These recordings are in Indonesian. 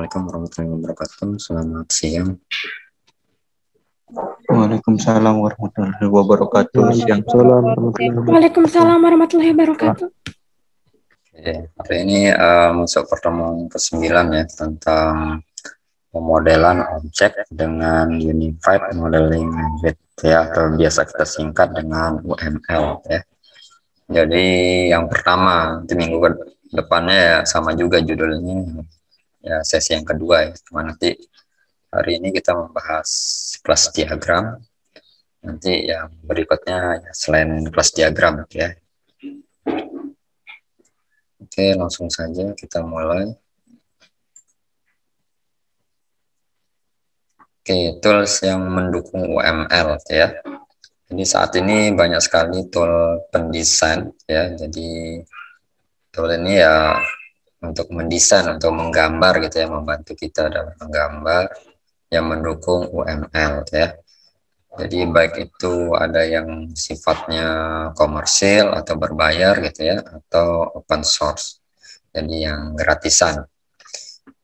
Assalamualaikum warahmatullahi wabarakatuh. Selamat siang. Waalaikumsalam warahmatullahi wabarakatuh. Siang. Waalaikumsalam warahmatullahi wabarakatuh. Oke, hari ini masuk pertemuan ke-9 ya, tentang pemodelan objek dengan Unified Modeling Language ya, atau biasa kita singkat dengan UML ya. Jadi yang pertama, nanti minggu depannya ya sama juga judulnya ya, sesi yang kedua ya. Cuma nanti hari ini kita membahas kelas diagram. Nanti yang berikutnya ya, selain kelas diagram ya. Oke, langsung saja kita mulai. Oke, tools yang mendukung UML ya. Jadi saat ini banyak sekali tool pendesain ya. Jadi tool ini ya untuk mendesain, untuk menggambar gitu ya, membantu kita dalam menggambar yang mendukung UML ya. Jadi baik itu ada yang sifatnya komersil atau berbayar gitu ya, atau open source. Jadi yang gratisan.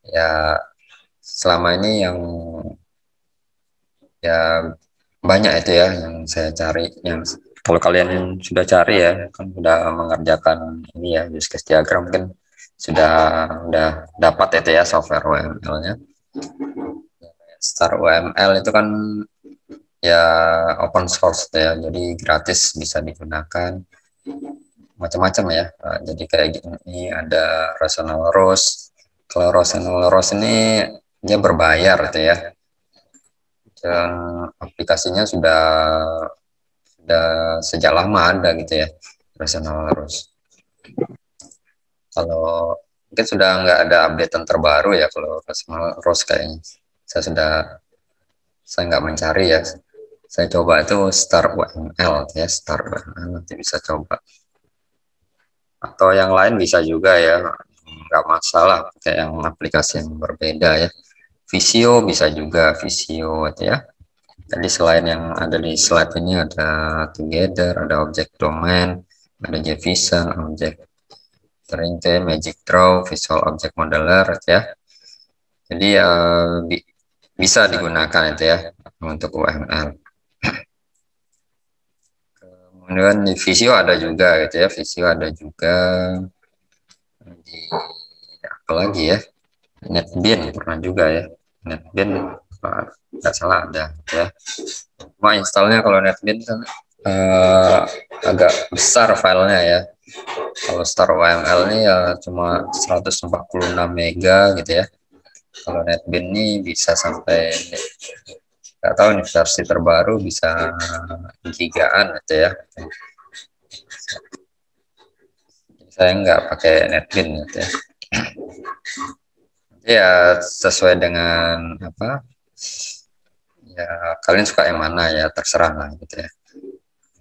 Ya selama ini yang ya banyak itu ya yang saya cari, yang kalau kalian sudah cari ya kan sudah mengerjakan ini ya, use case diagram mungkin sudah dapat itu ya software UML-nya. Star UML itu kan ya open source ya, jadi gratis, bisa digunakan macam-macam ya. Jadi kayak gini ada Rational Rose. Kalau Rational Rose ini dia berbayar itu ya. Dan aplikasinya sudah sejak lama ada gitu ya, Rational Rose. Kalau mungkin sudah nggak ada update terbaru ya kalau Rational Rose, kayaknya saya nggak mencari ya. Saya coba itu Star UML ya, Star UML, nanti bisa coba. Atau yang lain bisa juga ya, nggak masalah kayak yang aplikasi yang berbeda ya. Visio bisa juga, Visio ya. Jadi selain yang ada di slide ini ada Together, ada Object Domain, ada JVision, Object Trinte, Magic Draw, Visual Object Modeler ya. Jadi bisa digunakan itu ya untuk UML. Kemudian di Visio ada juga gitu ya, Visio ada juga di apa lagi ya, NetBeans pernah juga ya, NetBeans nggak salah ada ya. Cuma installnya kalau NetBeans kan agak besar filenya ya. Kalau Star UML ini ya cuma 146 mega gitu ya. Kalau NetBeans ini bisa sampai, nggak tahu nih, versi terbaru bisa gigaan gitu ya. Saya nggak pakai NetBeans gitu ya. Ya sesuai dengan apa ya, kalian suka yang mana ya, terserah lah gitu ya,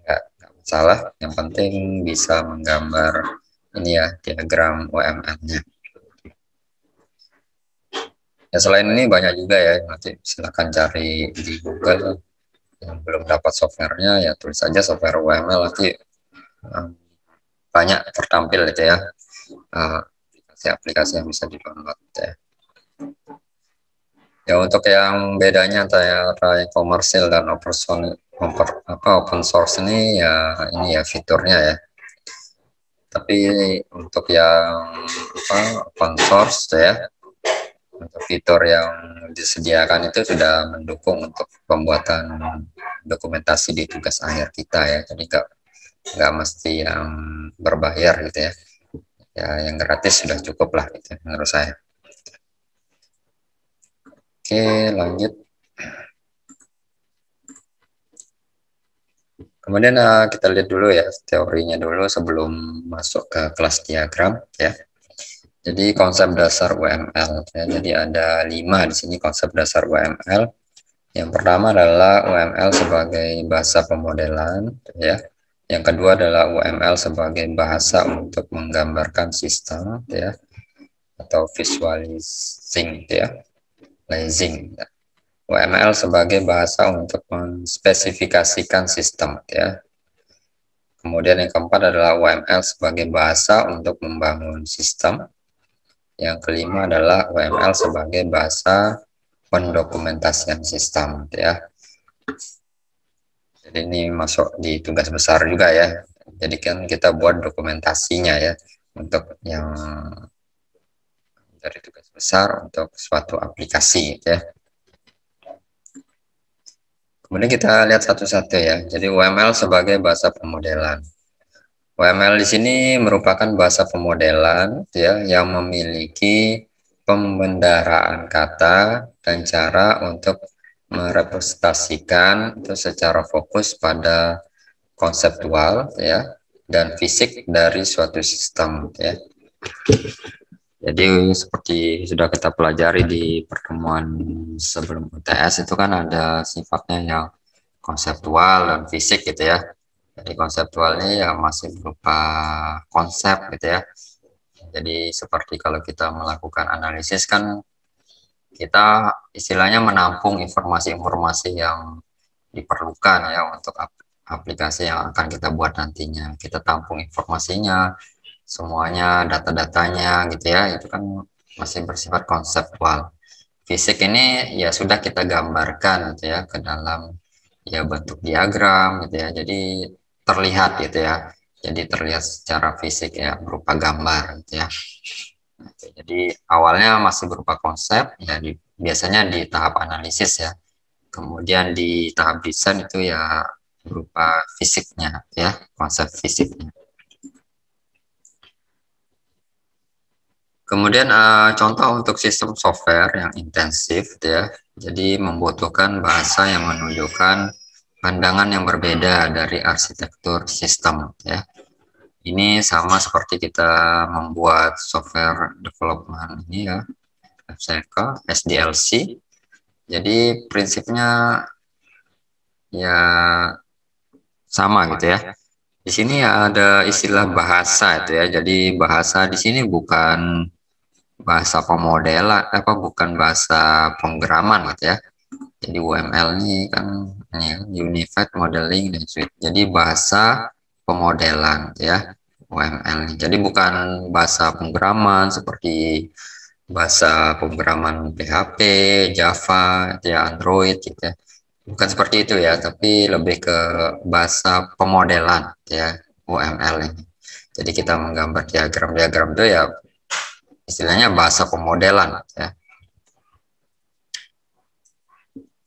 nggak masalah, yang penting bisa menggambar ini ya, diagram UML-nya ya. Selain ini banyak juga ya, nanti silahkan cari di Google. Yang belum dapat softwarenya ya tulis saja software UML, nanti banyak tertampil gitu ya, aplikasi-aplikasi yang bisa di-download gitu ya. Ya untuk yang bedanya antara yang komersil dan open source ini ya fiturnya ya. Tapi untuk yang open source ya, untuk fitur yang disediakan itu sudah mendukung untuk pembuatan dokumentasi di tugas akhir kita ya. Jadi nggak mesti yang berbayar gitu ya. Ya yang gratis sudah cukup lah gitu menurut saya. Oke, lanjut. Kemudian kita lihat dulu ya teorinya dulu sebelum masuk ke kelas diagram ya. Jadi konsep dasar UML ya. Jadi ada 5 di sini konsep dasar UML. Yang pertama adalah UML sebagai bahasa pemodelan ya. Yang kedua adalah UML sebagai bahasa untuk menggambarkan sistem ya, atau visualizing ya. Lazing. UML sebagai bahasa untuk menspesifikasikan sistem ya. Kemudian yang keempat adalah UML sebagai bahasa untuk membangun sistem Yang kelima adalah UML sebagai bahasa pendokumentasian sistem, gitu ya. Jadi ini masuk di tugas besar juga ya. Jadi kan kita buat dokumentasinya ya untuk yang dari tugas besar untuk suatu aplikasi, gitu ya. Kemudian kita lihat satu-satu ya. Jadi UML sebagai bahasa pemodelan. UML di sini merupakan bahasa pemodelan ya yang memiliki pembendaraan kata dan cara untuk merepresentasikan itu secara fokus pada konseptual ya dan fisik dari suatu sistem ya. Jadi seperti sudah kita pelajari di pertemuan sebelum UTS itu kan ada sifatnya yang konseptual dan fisik gitu ya. Jadi konseptualnya ya masih berupa konsep gitu ya. Jadi seperti kalau kita melakukan analisis kan kita istilahnya menampung informasi-informasi yang diperlukan ya untuk aplikasi yang akan kita buat nantinya. Kita tampung informasinya, semuanya, data-datanya gitu ya, itu kan masih bersifat konseptual. Fisik ini ya sudah kita gambarkan gitu ya ke dalam ya bentuk diagram gitu ya, jadi terlihat gitu ya, jadi terlihat secara fisik ya berupa gambar gitu ya. Jadi awalnya masih berupa konsep ya biasanya di tahap analisis ya, kemudian di tahap desain itu ya berupa fisiknya ya, konsep fisiknya. Kemudian contoh untuk sistem software yang intensif ya, jadi membutuhkan bahasa yang menunjukkan pandangan yang berbeda dari arsitektur sistem ya. Ini sama seperti kita membuat software development ini ya, FCK, SDLC. Jadi prinsipnya ya sama gitu ya. Di sini ya ada istilah bahasa itu ya. Jadi bahasa di sini bukan bahasa pemodelan bukan bahasa pemrograman gitu ya. Jadi UML ini kan ini Unified Modeling dan Suite. Jadi bahasa pemodelan gitu ya UML ini. Jadi bukan bahasa pemrograman seperti bahasa pemrograman PHP, Java, ya Android gitu ya. Bukan seperti itu ya, tapi lebih ke bahasa pemodelan ya UML ini. Jadi kita menggambar diagram-diagram itu ya istilahnya bahasa pemodelan ya.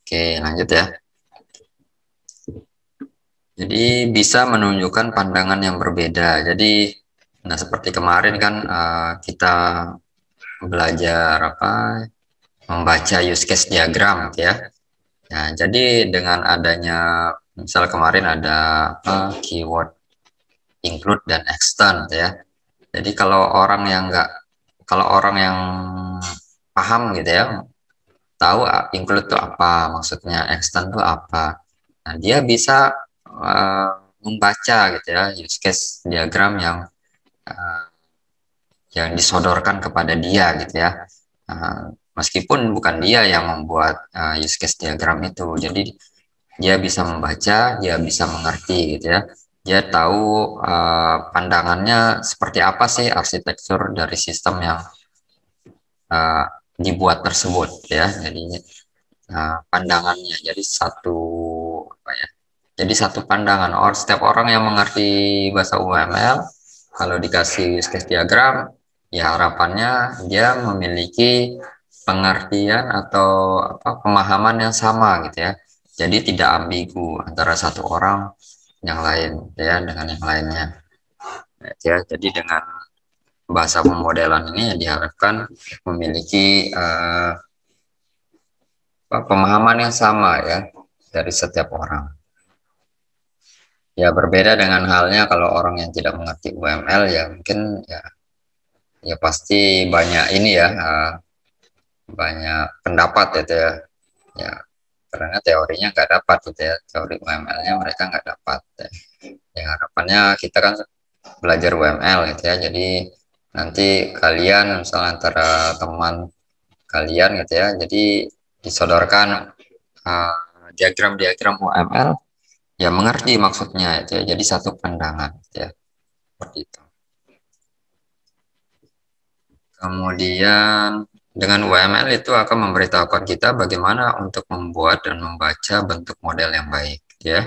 Oke, lanjut ya. Jadi bisa menunjukkan pandangan yang berbeda. Jadi nah seperti kemarin kan kita belajar membaca use case diagram gitu ya. Nah, jadi dengan adanya misal kemarin ada keyword include dan extend gitu ya. Jadi kalau orang yang paham gitu ya, tahu include itu apa, maksudnya extend itu apa. Nah, dia bisa membaca gitu ya use case diagram yang disodorkan kepada dia gitu ya. Meskipun bukan dia yang membuat use case diagram itu, jadi dia bisa membaca, dia bisa mengerti gitu ya. Dia tahu pandangannya seperti apa sih arsitektur dari sistem yang dibuat tersebut ya. Jadi pandangannya jadi satu pandangan. Setiap orang yang mengerti bahasa UML kalau dikasih use case diagram ya harapannya dia memiliki pengertian atau pemahaman yang sama gitu ya. Jadi tidak ambigu antara satu orang yang lain ya dengan yang lainnya. Ya, jadi dengan bahasa pemodelan ini diharapkan memiliki pemahaman yang sama ya dari setiap orang. Ya berbeda dengan halnya kalau orang yang tidak mengerti UML ya mungkin ya pasti banyak ini ya banyak pendapat gitu ya. Ya karena teorinya nggak dapat gitu ya, teori UML-nya mereka nggak dapat ya. Ya harapannya kita kan belajar UML gitu ya, jadi nanti kalian misalnya antara teman kalian gitu ya, jadi disodorkan diagram-diagram UML ya mengerti maksudnya itu ya, jadi satu pandangan gitu ya, seperti itu. Kemudian dengan UML itu akan memberitahukan kita bagaimana untuk membuat dan membaca bentuk model yang baik ya.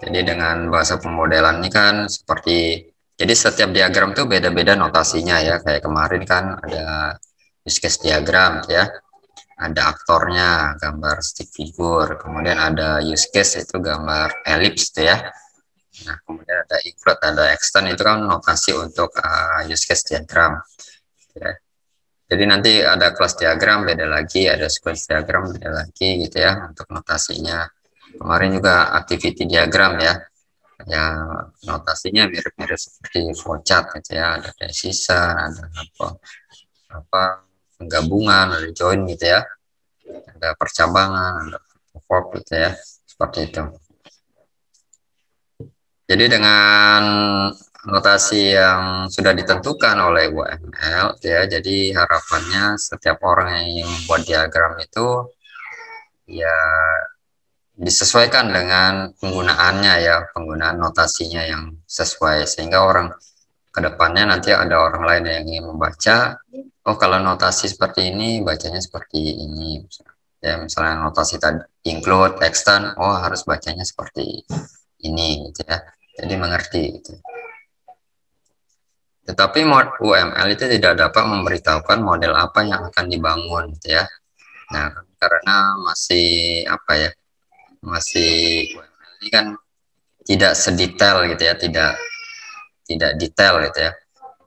Jadi dengan bahasa pemodelan ini kan seperti, jadi setiap diagram tuh beda-beda notasinya ya. Kayak kemarin kan ada use case diagram ya. Ada aktornya, gambar stick figure, kemudian ada use case itu gambar ellipse tuh ya. Nah, kemudian ada include, ada extend, itu kan notasi untuk use case diagram ya. Jadi nanti ada kelas diagram beda lagi, ada sequence diagram beda lagi gitu ya untuk notasinya. Kemarin juga activity diagram ya, ya notasinya mirip-mirip seperti flowchart gitu ya. Ada decision, ada apa penggabungan, ada join gitu ya, ada percabangan, ada fork gitu ya, seperti itu. Jadi dengan notasi yang sudah ditentukan oleh UML ya, jadi harapannya setiap orang yang membuat diagram itu ya disesuaikan dengan penggunaannya ya, penggunaan notasinya yang sesuai, sehingga orang kedepannya nanti ada orang lain yang ingin membaca, oh kalau notasi seperti ini bacanya seperti ini ya, misalnya notasi tadi include, extend, oh harus bacanya seperti ini gitu ya, jadi mengerti gitu. Tetapi UML itu tidak dapat memberitahukan model apa yang akan dibangun gitu ya. Nah, karena masih apa ya, masih UML ini kan tidak sedetail gitu ya, tidak detail gitu ya.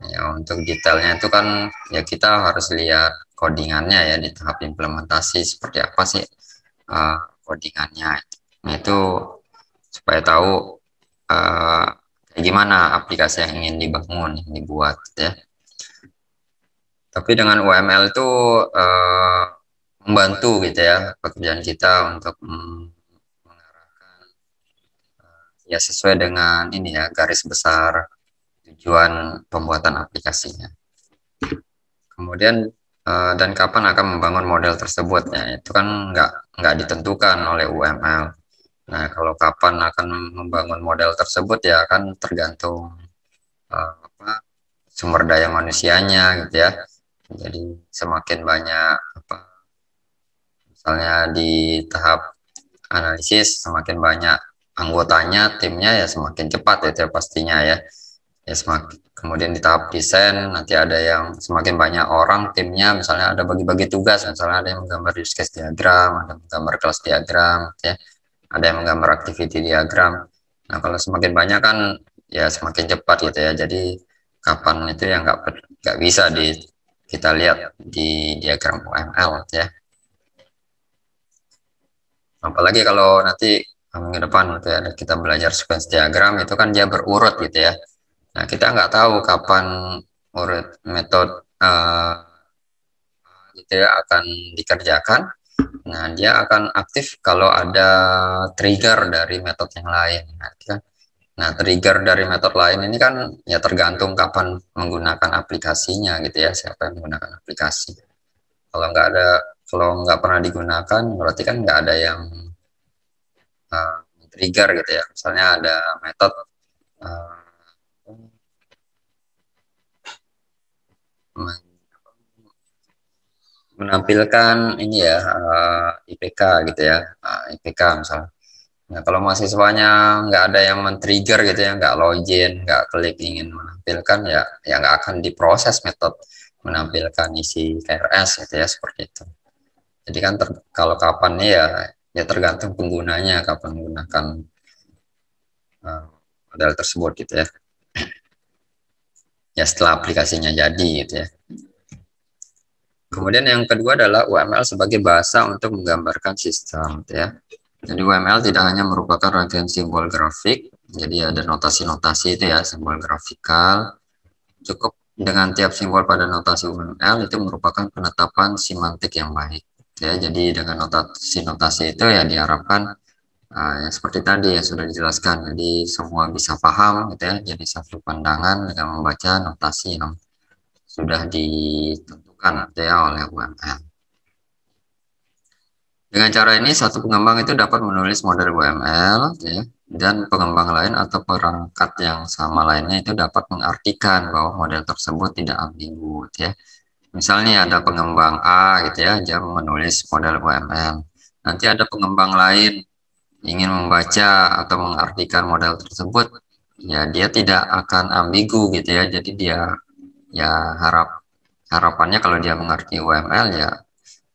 Ya, untuk detailnya itu kan ya kita harus lihat codingannya ya di tahap implementasi seperti apa sih codingannya. Nah, itu supaya tahu gimana aplikasi yang ingin dibangun, yang dibuat gitu ya. Tapi dengan UML itu membantu gitu ya pekerjaan kita untuk mengarahkan ya sesuai dengan ini ya, garis besar tujuan pembuatan aplikasinya. Kemudian dan kapan akan membangun model tersebut ya, itu kan nggak ditentukan oleh UML. Nah, kalau kapan akan membangun model tersebut ya kan tergantung sumber daya manusianya gitu ya. Jadi semakin banyak misalnya di tahap analisis semakin banyak anggotanya, timnya ya semakin cepat ya pastinya ya. Ya semakin, kemudian di tahap desain nanti ada yang semakin banyak orang timnya, misalnya ada bagi-bagi tugas, misalnya ada yang menggambar use case diagram, ada yang menggambar kelas diagram ya, ada yang menggambar activity diagram. Nah, kalau semakin banyak kan ya semakin cepat gitu ya. Jadi kapan itu yang nggak bisa kita lihat di diagram UML ya. Apalagi kalau nanti minggu depan gitu ya, kita belajar sequence diagram, itu kan dia berurut gitu ya. Nah, kita nggak tahu kapan urut metode gitu ya akan dikerjakan. Nah, dia akan aktif kalau ada trigger dari metode yang lain. Nah, trigger dari metode lain ini kan ya tergantung kapan menggunakan aplikasinya gitu ya, siapa yang menggunakan aplikasi. Kalau nggak pernah digunakan, berarti kan nggak ada yang trigger gitu ya. Misalnya ada metode menampilkan ini ya IPK gitu ya, IPK misalnya. Nah, kalau mahasiswanya nggak ada yang men-trigger gitu ya, nggak login, nggak klik ingin menampilkan ya nggak akan diproses metode menampilkan isi KRS gitu ya, seperti itu. Jadi kan kalau kapan nih ya tergantung penggunanya kapan menggunakan model tersebut gitu ya. Ya setelah aplikasinya jadi gitu ya. Kemudian yang kedua adalah UML sebagai bahasa untuk menggambarkan sistem gitu ya. Jadi UML tidak hanya merupakan rangkaian simbol grafik, jadi ada notasi-notasi itu ya, simbol grafikal. Cukup dengan tiap simbol pada notasi UML itu merupakan penetapan semantik yang baik. Ya, jadi dengan notasi-notasi itu ya diharapkan ya seperti tadi yang sudah dijelaskan, jadi semua bisa paham gitu ya, jadi satu pandangan dengan membaca notasi yang sudah ditentukan gitu ya oleh UML. Dengan cara ini satu pengembang itu dapat menulis model UML ya, dan pengembang lain atau perangkat yang sama lainnya itu dapat mengartikan bahwa model tersebut tidak ambigu ya. Misalnya ada pengembang A gitu ya, dia menulis model UML. Nanti ada pengembang lain ingin membaca atau mengartikan model tersebut, ya dia tidak akan ambigu gitu ya. Jadi dia ya harapannya kalau dia mengerti UML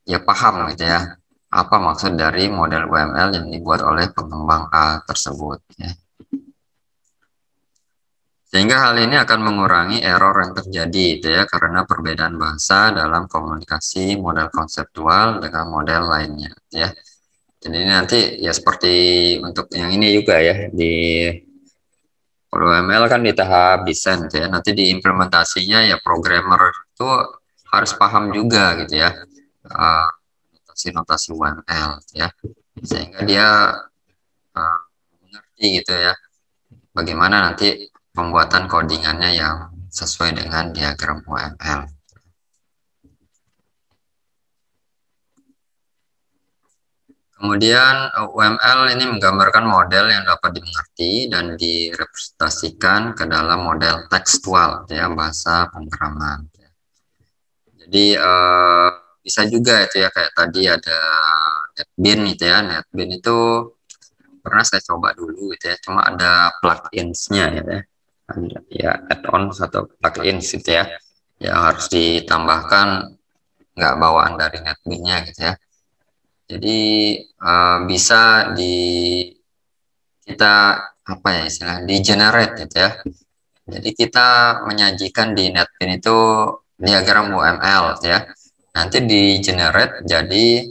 ya paham gitu ya apa maksud dari model UML yang dibuat oleh pengembang A tersebut ya. Sehingga hal ini akan mengurangi error yang terjadi itu ya, karena perbedaan bahasa dalam komunikasi model konseptual dengan model lainnya ya. Jadi nanti ya seperti untuk yang ini juga ya, di kalau ML kan di tahap desain gitu ya, nanti di implementasinya ya programmer itu harus paham juga gitu ya, notasi-notasi UML ya, sehingga dia mengerti gitu ya bagaimana nanti pembuatan codingannya yang sesuai dengan diagram UML. Kemudian UML ini menggambarkan model yang dapat dimengerti dan direpresentasikan ke dalam model tekstual ya, bahasa pemrograman. Jadi bisa juga itu ya, kayak tadi ada NetBeans gitu ya. NetBeans itu pernah saya coba dulu gitu ya, cuma ada plugins-nya gitu ya. Ya add-on atau plugins gitu ya, yang harus ditambahkan, nggak bawaan dari NetBeans-nya gitu ya. Jadi bisa kita apa ya istilah di generate gitu ya. Jadi kita menyajikan di NetBeans itu diagram UML gitu ya. Nanti di generate jadi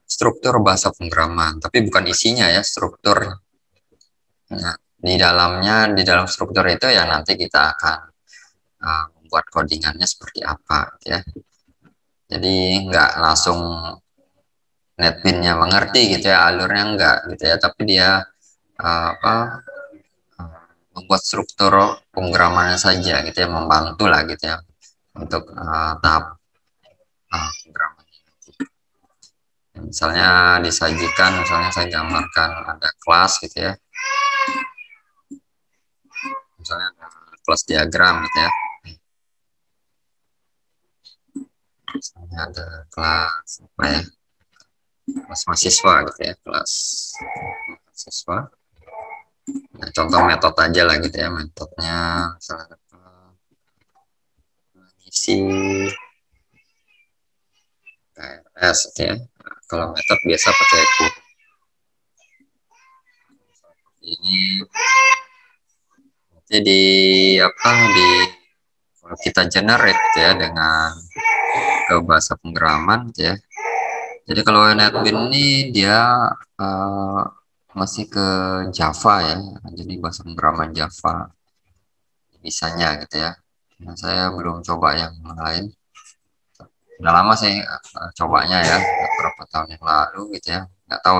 struktur bahasa pemrograman, tapi bukan isinya ya, struktur. Nah, di dalam struktur itu ya nanti kita akan membuat codingannya seperti apa gitu ya. Jadi nggak langsung NetBeans-nya mengerti gitu ya, alurnya enggak gitu ya, tapi dia membuat struktur pemrogramannya saja gitu ya, membantu lah gitu ya untuk tahap pemrograman. Misalnya disajikan, misalnya saya gambarkan ada kelas gitu ya, misalnya ada kelas diagram gitu ya, misalnya ada kelas apa ya, kelas mahasiswa gitu ya, kelas mahasiswa. Nah, contoh metode aja lah gitu ya, metodenya misalnya mengisi KRS gitu ya. Nah, kalau metode biasa pakai put. Ini jadi kalau kita generate gitu ya dengan ke bahasa pemrograman gitu ya. Jadi kalau NetBeans ini dia masih ke Java ya, jadi bahasa pemrograman Java bisanya gitu ya. Nah, saya belum coba yang lain. Udah lama sih cobanya ya, beberapa tahun yang lalu gitu ya. Nggak tahu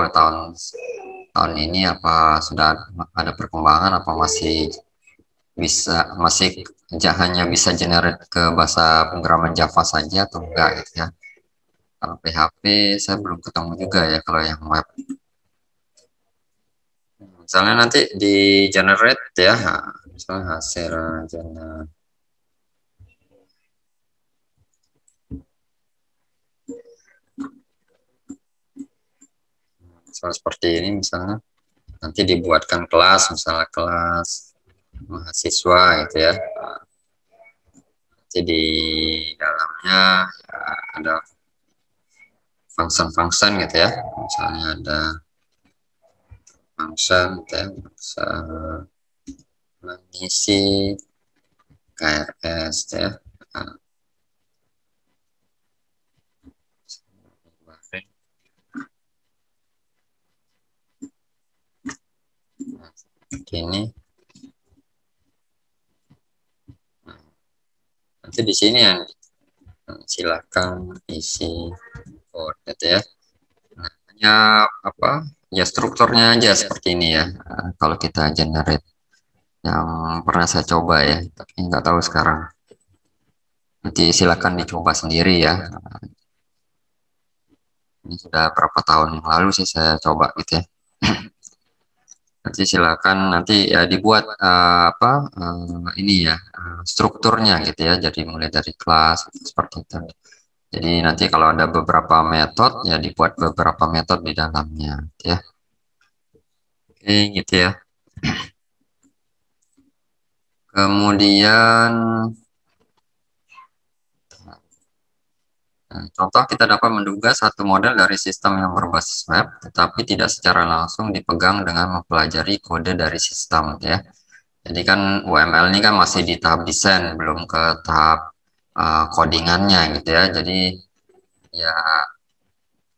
tahun ini apa sudah ada perkembangan, apa masih hanya bisa generate ke bahasa pemrograman Java saja atau enggak gitu ya. Kalau PHP saya belum ketemu juga ya kalau yang web. Misalnya nanti di generate ya, misalnya hasil generate. Misalnya seperti ini, misalnya nanti dibuatkan kelas, misalnya kelas mahasiswa gitu ya. Nanti di dalamnya ya, ada function gitu ya, misalnya ada function gitu ya, bisa mengisi KRS gitu ya. Ini nanti di sini ya, silakan isi kode ya. Nah, hanya apa ya, strukturnya aja seperti ini ya. Kalau kita generate, yang pernah saya coba ya, tapi nggak tahu sekarang. Nanti silakan dicoba sendiri ya. Ini sudah berapa tahun yang lalu sih saya coba gitu ya. Nanti silakan nanti ya dibuat ini ya strukturnya gitu ya. Jadi mulai dari kelas seperti itu. Jadi nanti kalau ada beberapa metode ya dibuat beberapa metode di dalamnya ya. Oke gitu ya. Kemudian contoh kita dapat menduga satu model dari sistem yang berbasis web, tetapi tidak secara langsung dipegang dengan mempelajari kode dari sistem ya. Jadi kan UML ini kan masih di tahap desain, belum ke tahap codingannya gitu ya. Jadi ya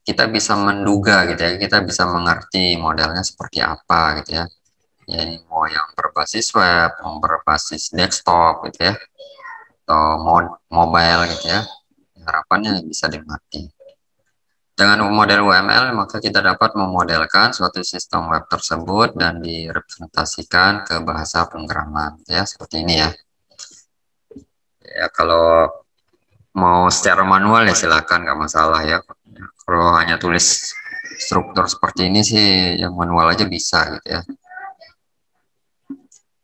kita bisa menduga gitu ya, kita bisa mengerti modelnya seperti apa gitu ya. Ya ini mau yang berbasis web, mau berbasis desktop gitu ya, atau mobile gitu ya. Harapannya bisa dimengerti. Dengan model UML, maka kita dapat memodelkan suatu sistem web tersebut dan direpresentasikan ke bahasa pemrograman ya, seperti ini ya. Ya kalau mau secara manual ya silakan, nggak masalah ya. Kalau hanya tulis struktur seperti ini sih yang manual aja bisa gitu ya.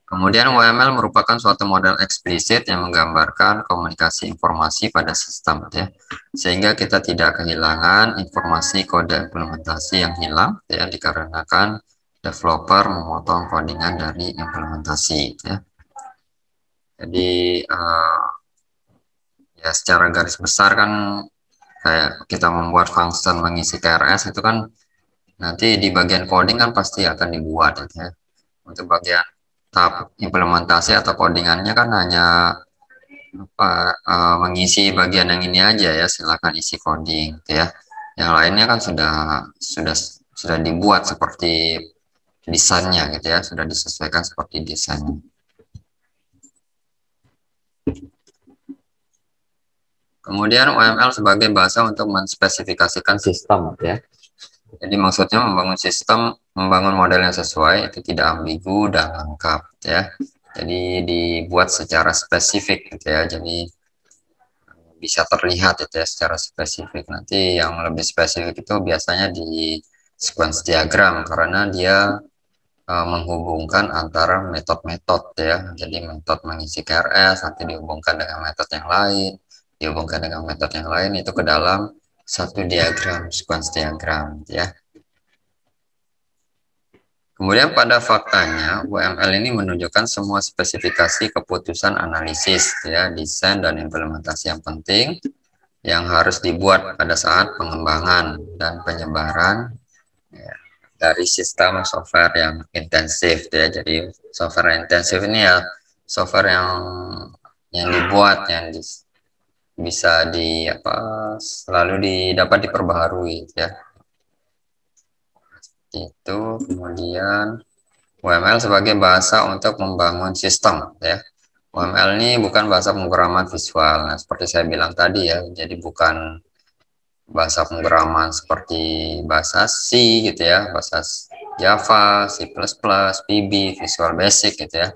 Kemudian UML merupakan suatu model eksplisit yang menggambarkan komunikasi informasi pada sistem ya. Sehingga kita tidak kehilangan informasi kode implementasi yang hilang ya dikarenakan developer memotong codingan dari implementasi ya. Jadi ya secara garis besar kan kayak kita membuat function mengisi KRS itu kan nanti di bagian coding kan pasti akan dibuat ya. Untuk bagian tahap implementasi atau codingannya kan hanya mengisi bagian yang ini aja ya, silakan isi coding gitu ya. Yang lainnya kan sudah dibuat seperti desainnya gitu ya, sudah disesuaikan seperti desainnya. Kemudian UML sebagai bahasa untuk menspesifikasikan sistem ya. Jadi maksudnya membangun model yang sesuai, itu tidak ambigu dan lengkap ya. Jadi dibuat secara spesifik gitu ya. Jadi bisa terlihat itu ya secara spesifik. Nanti yang lebih spesifik itu biasanya di sequence diagram karena dia menghubungkan antara metode-metode ya. Jadi metode mengisi KRS nanti dihubungkan dengan metode yang lain, dihubungkan dengan metode yang lain itu ke dalam satu diagram, sequence diagram ya. Kemudian pada faktanya UML ini menunjukkan semua spesifikasi keputusan analisis ya, desain dan implementasi yang penting yang harus dibuat pada saat pengembangan dan penyebaran ya, dari sistem software yang intensif ya. Jadi software intensif ini ya software yang dibuat yang bisa selalu dapat diperbaharui ya. Itu kemudian UML sebagai bahasa untuk membangun sistem ya. UML ini bukan bahasa pemrograman visual. Nah, seperti saya bilang tadi ya, jadi bukan bahasa pemrograman seperti bahasa C gitu ya, bahasa Java, C++, VB, Visual Basic gitu ya,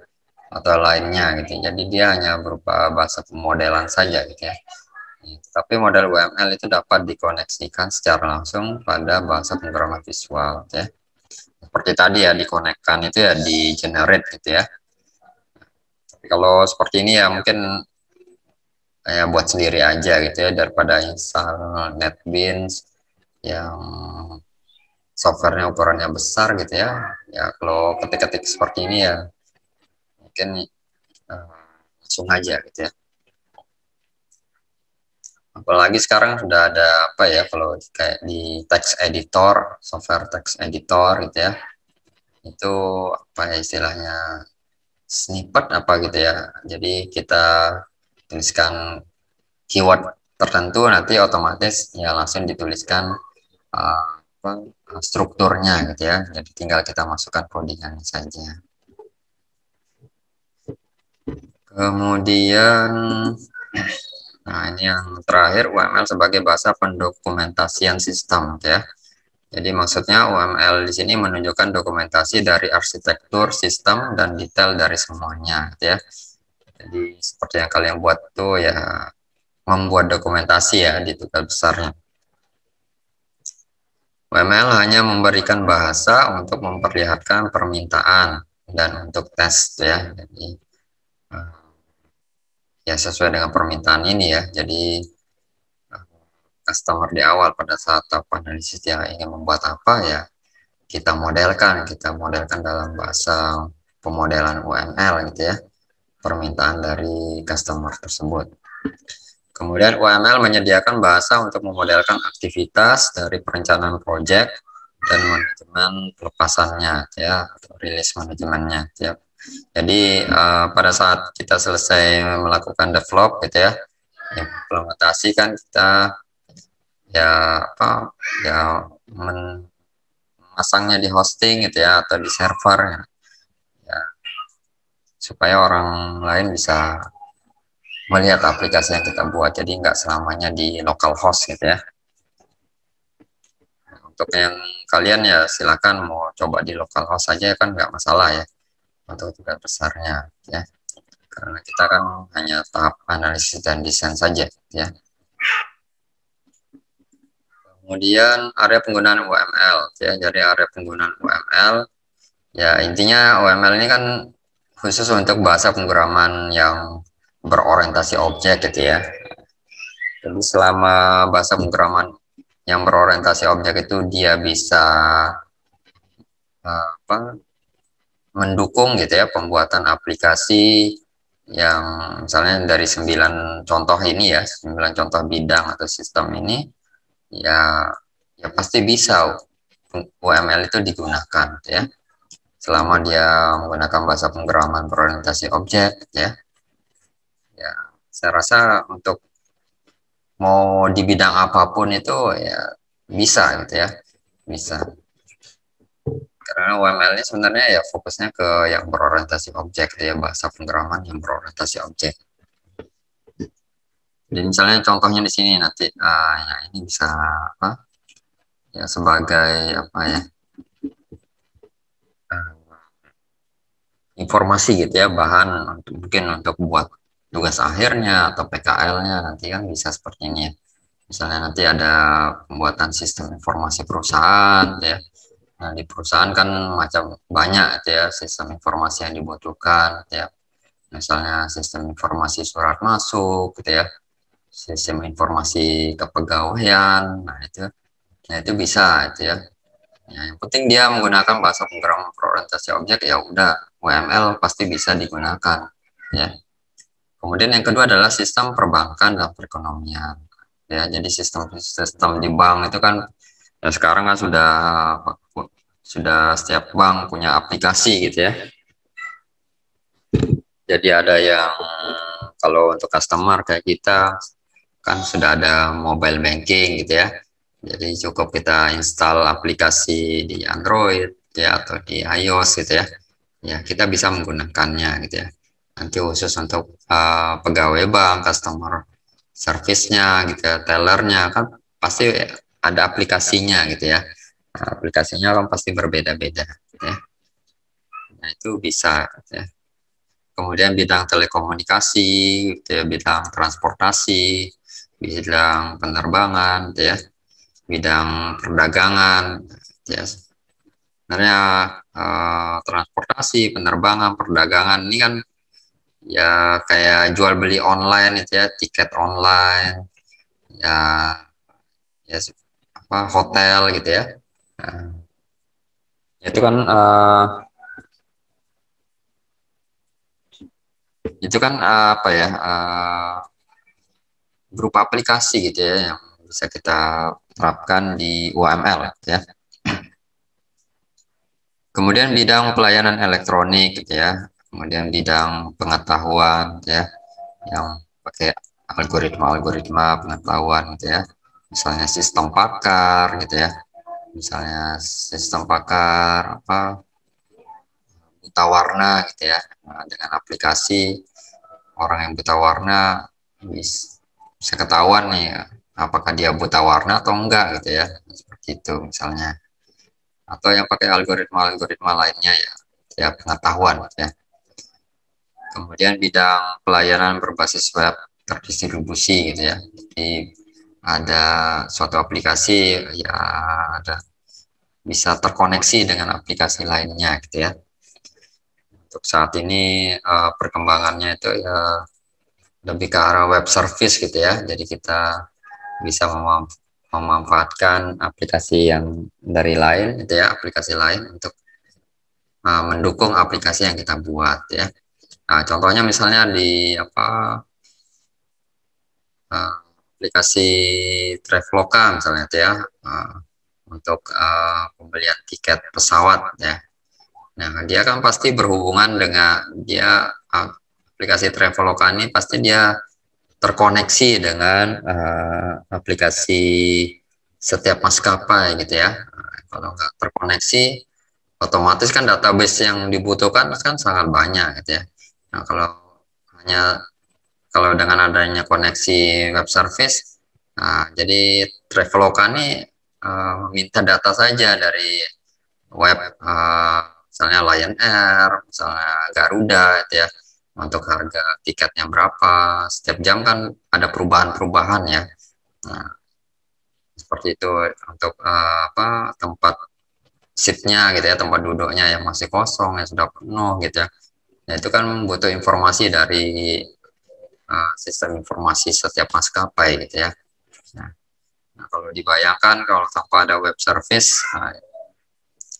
atau lainnya gitu. Jadi dia hanya berupa bahasa pemodelan saja gitu ya. Tapi model UML itu dapat dikoneksikan secara langsung pada bahasa pemrograman visual ya. Seperti tadi ya dikonekkan itu ya di generate gitu ya. Tapi kalau seperti ini ya mungkin ya buat sendiri aja gitu ya daripada install NetBeans yang softwarenya ukurannya besar gitu ya. Ya kalau ketik-ketik seperti ini ya mungkin langsung aja gitu ya. Apalagi sekarang sudah ada apa ya kalau kayak di text editor, software text editor gitu ya. Itu apa ya istilahnya snippet apa gitu ya. Jadi kita tuliskan keyword tertentu nanti otomatis ya langsung dituliskan strukturnya gitu ya. Jadi tinggal kita masukkan codingannya saja. Kemudian nah ini yang terakhir UML sebagai bahasa pendokumentasian sistem ya. Jadi maksudnya UML di sini menunjukkan dokumentasi dari arsitektur sistem dan detail dari semuanya ya. Jadi seperti yang kalian buat tuh ya membuat dokumentasi ya di tugas besarnya. UML hanya memberikan bahasa untuk memperlihatkan permintaan dan untuk tes ya. Jadi ya sesuai dengan permintaan ini ya. Jadi customer di awal pada saat analisis dia ingin membuat apa ya, kita modelkan dalam bahasa pemodelan UML gitu ya, permintaan dari customer tersebut. Kemudian UML menyediakan bahasa untuk memodelkan aktivitas dari perencanaan proyek dan manajemen pelepasannya ya, atau rilis manajemennya ya. Jadi pada saat kita selesai melakukan develop gitu ya, implementasi kan kita ya memasangnya di hosting gitu ya, atau di server ya, supaya orang lain bisa melihat aplikasi yang kita buat, jadi nggak selamanya di local host gitu ya. Untuk yang kalian ya silakan mau coba di local host saja kan nggak masalah ya untuk tugas besarnya ya, karena kita kan hanya tahap analisis dan desain saja ya. Kemudian area penggunaan UML ya, jadi area penggunaan UML ya, intinya UML ini kan khusus untuk bahasa pemrograman yang berorientasi objek gitu ya. Jadi selama bahasa pemrograman yang berorientasi objek itu dia bisa mendukung gitu ya pembuatan aplikasi yang misalnya dari 9 contoh ini ya, 9 contoh bidang atau sistem ini ya pasti bisa UML itu digunakan ya, selama dia menggunakan bahasa pemrograman berorientasi objek ya. Saya rasa untuk mau di bidang apapun itu ya bisa gitu ya, bisa, karena UML ini sebenarnya ya fokusnya ke yang berorientasi objek gitu ya, bahasa pemrograman yang berorientasi objek. Jadi misalnya contohnya di sini nanti ya ini bisa apa ya, sebagai apa ya, informasi gitu ya, bahan mungkin untuk buat tugas akhirnya atau PKL-nya nanti kan bisa seperti ini ya. Misalnya nanti ada pembuatan sistem informasi perusahaan ya. Nah, di perusahaan kan macam banyak gitu ya sistem informasi yang dibutuhkan gitu ya. Misalnya sistem informasi surat masuk gitu ya, sistem informasi kepegawaian. Nah, itu bisa gitu ya. Ya, yang penting dia menggunakan bahasa pemrograman berorientasi objek, ya udah UML pasti bisa digunakan ya. Kemudian yang kedua adalah sistem perbankan dan perekonomian ya. Jadi sistem di bank itu kan ya sekarang kan sudah setiap bank punya aplikasi gitu ya. Jadi ada yang kalau untuk customer kayak kita kan sudah ada mobile banking gitu ya. Jadi cukup kita install aplikasi di Android ya atau di iOS gitu ya. Ya, kita bisa menggunakannya gitu ya. Nanti khusus untuk pegawai bank, customer service-nya gitu ya, tellernya kan pasti ada aplikasinya gitu ya. Nah, aplikasinya kan pasti berbeda-beda gitu ya. Nah, itu bisa gitu ya. Kemudian bidang telekomunikasi gitu ya, bidang transportasi, bidang penerbangan gitu ya, bidang perdagangan gitu ya. Sebenarnya transportasi, penerbangan, perdagangan ini kan ya kayak jual beli online itu ya, tiket online ya, apa hotel gitu ya. Nah, itu kan apa ya, berupa aplikasi gitu ya yang bisa kita terapkan di UML ya. Kemudian bidang pelayanan elektronik gitu ya, kemudian bidang pengetahuan gitu ya, yang pakai algoritma pengetahuan gitu ya, misalnya sistem pakar gitu ya, misalnya sistem pakar apa buta warna gitu ya. Nah, dengan aplikasi orang yang buta warna bisa ketahuan nih apakah dia buta warna atau enggak gitu ya, seperti itu misalnya. Atau yang pakai algoritma lainnya ya pengetahuan gitu ya. Kemudian bidang pelayanan berbasis web terdistribusi gitu ya. Jadi ada suatu aplikasi ya, ada bisa terkoneksi dengan aplikasi lainnya gitu ya. Untuk saat ini perkembangannya itu ya lebih ke arah web service gitu ya. Jadi kita bisa memanfaatkan aplikasi yang dari lain gitu ya, aplikasi lain untuk mendukung aplikasi yang kita buat ya. Nah, contohnya misalnya di aplikasi Traveloka misalnya itu ya, untuk pembelian tiket pesawat ya. Nah, dia kan pasti berhubungan dengan aplikasi Traveloka ini pasti dia terkoneksi dengan aplikasi setiap maskapai gitu ya. Kalau nggak terkoneksi, otomatis kan database yang dibutuhkan kan sangat banyak gitu ya. Nah, kalau dengan adanya koneksi web service, jadi Traveloka ini minta data saja dari web, misalnya Lion Air, misalnya Garuda gitu ya, untuk harga tiketnya berapa, setiap jam kan ada perubahan-perubahan ya. Nah, seperti itu untuk tempat seatnya gitu ya, tempat duduknya yang masih kosong, yang sudah penuh gitu ya. Nah, itu kan butuh informasi dari sistem informasi setiap maskapai gitu ya. Nah, kalau dibayangkan kalau tanpa ada web service,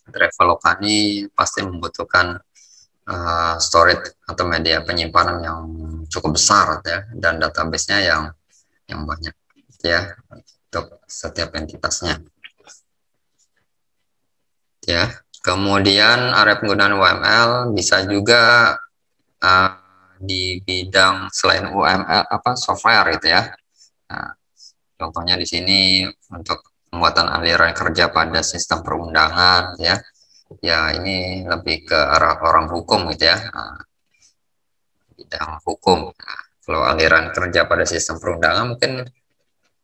Traveloka ini pasti membutuhkan storage atau media penyimpanan yang cukup besar ya, dan database-nya yang banyak ya untuk setiap entitasnya ya. Kemudian area penggunaan UML bisa juga di bidang selain UML software gitu ya. Nah, contohnya di sini untuk pembuatan aliran kerja pada sistem perundangan ya. Ya, ini lebih ke arah orang hukum gitu ya. Bidang hukum. Nah, kalau aliran kerja pada sistem perundangan mungkin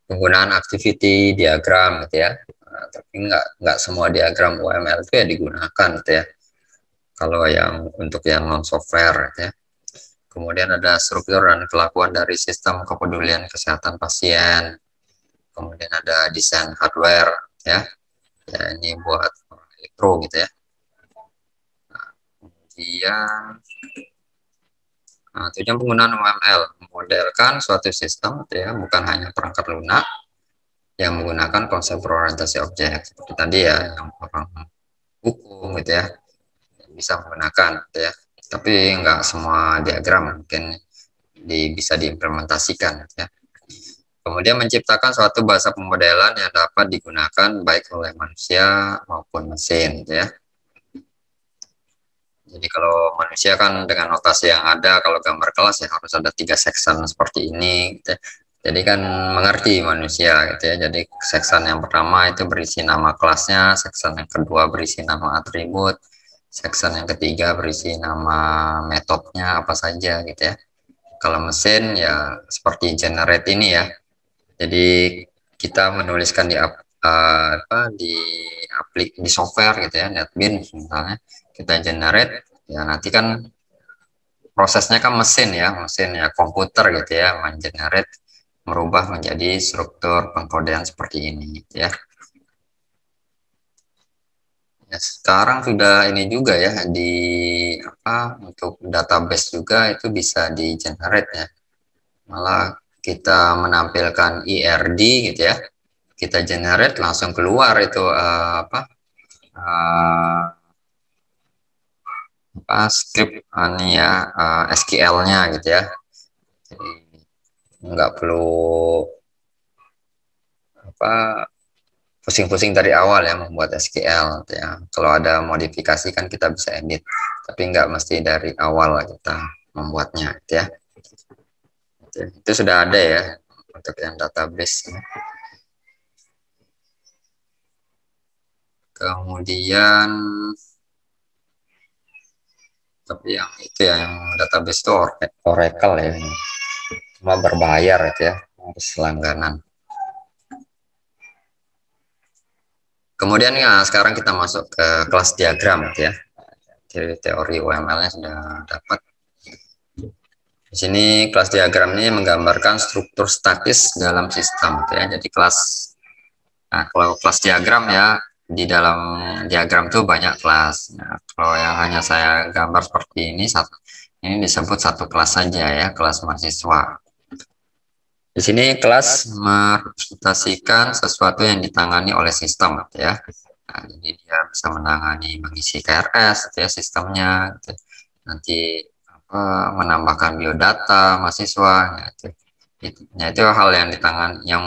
penggunaan activity diagram gitu ya. Tapi nggak semua diagram UML itu ya digunakan gitu ya. Kalau yang untuk yang non software gitu ya. Kemudian ada struktur dan kelakuan dari sistem kepedulian kesehatan pasien. Kemudian ada desain hardware ya. Ya, ini buat elektro gitu ya. Kemudian tujuan penggunaan UML memodelkan suatu sistem gitu ya, bukan hanya perangkat lunak yang menggunakan konsep berorientasi objek seperti tadi ya, yang orang hukum gitu ya bisa menggunakan gitu ya. Tapi nggak semua diagram mungkin bisa diimplementasikan gitu ya. Kemudian menciptakan suatu bahasa pemodelan yang dapat digunakan baik oleh manusia maupun mesin gitu ya. Jadi kalau manusia kan dengan notasi yang ada, kalau gambar kelas ya harus ada 3 section seperti ini gitu ya. Jadi kan mengerti manusia gitu ya. Jadi section yang pertama itu berisi nama kelasnya, section yang kedua berisi nama atribut, section yang ketiga berisi nama metodenya apa saja gitu ya. Kalau mesin ya seperti generate ini ya. Jadi kita menuliskan di software gitu ya, NetBeans misalnya, kita generate ya, nanti kan prosesnya kan mesin ya komputer gitu ya, mengenerate, merubah menjadi struktur pengkodean seperti ini gitu ya. Ya, sekarang sudah ini juga ya untuk database juga itu bisa di generate ya, malah kita menampilkan IRD gitu ya, kita generate langsung keluar itu script SQL-nya gitu ya. Jadi nggak perlu pusing-pusing dari awal ya membuat SQL gitu ya. Kalau ada modifikasi kan kita bisa edit, tapi nggak mesti dari awal kita membuatnya gitu ya. Itu sudah ada ya untuk yang database. Kemudian tapi yang itu ya, yang database itu Oracle ya, cuma berbayar gitu ya, harus langganan. Kemudian ya sekarang kita masuk ke kelas diagram gitu ya. Jadi teori UML-nya sudah dapat. Di sini kelas diagram ini menggambarkan struktur statis dalam sistem gitu ya. Jadi kalau kelas diagram ya di dalam diagram itu banyak kelas. Nah, kalau yang hanya saya gambar seperti ini disebut satu kelas saja ya, kelas mahasiswa. Di sini kelas merepresentasikan sesuatu yang ditangani oleh sistem ya. Nah, jadi dia bisa mengisi KRS ya, sistemnya gitu. Nanti menambahkan biodata mahasiswa itu hal yang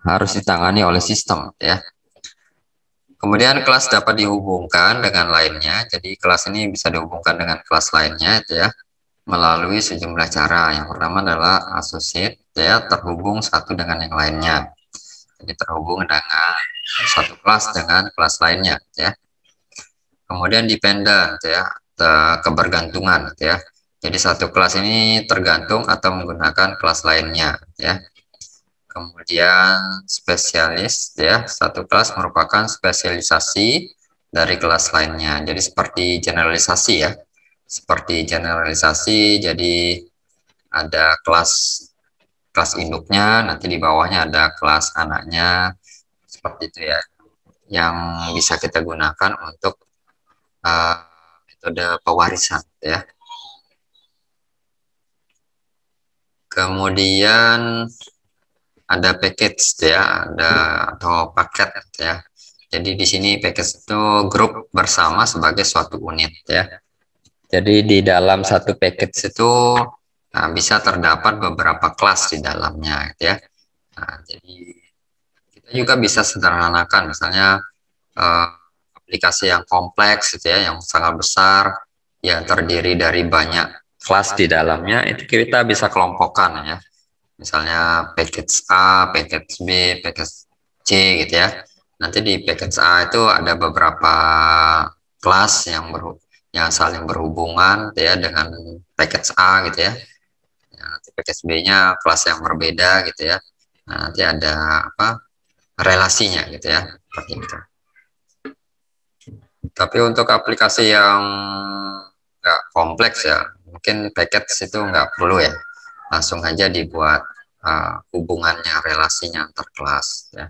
harus ditangani oleh sistem ya. Kemudian kelas dapat dihubungkan dengan lainnya. Jadi kelas ini bisa dihubungkan dengan kelas lainnya itu ya, melalui sejumlah cara. Yang pertama adalah associate ya, terhubung satu dengan yang lainnya. Jadi terhubung dengan satu kelas dengan kelas lainnya ya. Kemudian dependent ya, kebergantungan ya. Jadi satu kelas ini tergantung atau menggunakan kelas lainnya ya. Kemudian spesialis ya, satu kelas merupakan spesialisasi dari kelas lainnya. Jadi seperti generalisasi ya. Seperti generalisasi, jadi ada kelas induknya, nanti di bawahnya ada kelas anaknya. Seperti itu ya. Yang bisa kita gunakan untuk metode pewarisan ya. Kemudian ada package ya, atau paket ya. Jadi di sini package itu grup bersama sebagai suatu unit ya. Jadi di dalam satu package itu bisa terdapat beberapa kelas di dalamnya ya. Nah, jadi kita juga bisa sederhanakan, misalnya aplikasi yang kompleks gitu ya, yang sangat besar, yang terdiri dari banyak kelas di dalamnya, itu kita bisa kelompokkan ya. Misalnya package A, package B, package C gitu ya. Nanti di package A itu ada beberapa kelas yang saling berhubungan gitu ya dengan package A gitu ya. Nanti package B-nya kelas yang berbeda gitu ya. Nah, nanti ada relasinya gitu ya, seperti itu. Tapi untuk aplikasi yang nggak kompleks ya, mungkin package itu nggak perlu ya. Langsung aja dibuat hubungannya, relasinya antar kelas ya.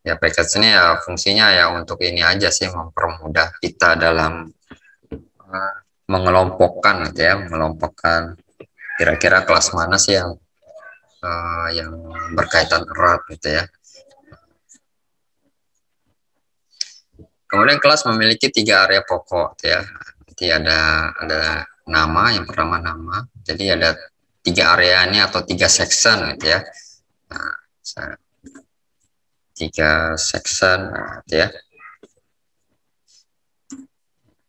Ya package ini ya fungsinya ya untuk ini aja sih, mempermudah kita dalam mengelompokkan gitu ya, mengelompokkan kira-kira kelas mana sih yang berkaitan erat gitu ya. Kemudian kelas memiliki 3 area pokok ya. Nanti ada nama, yang pertama nama. Jadi ada 3 area ini atau 3 section gitu ya. Nah, 3 section gitu ya.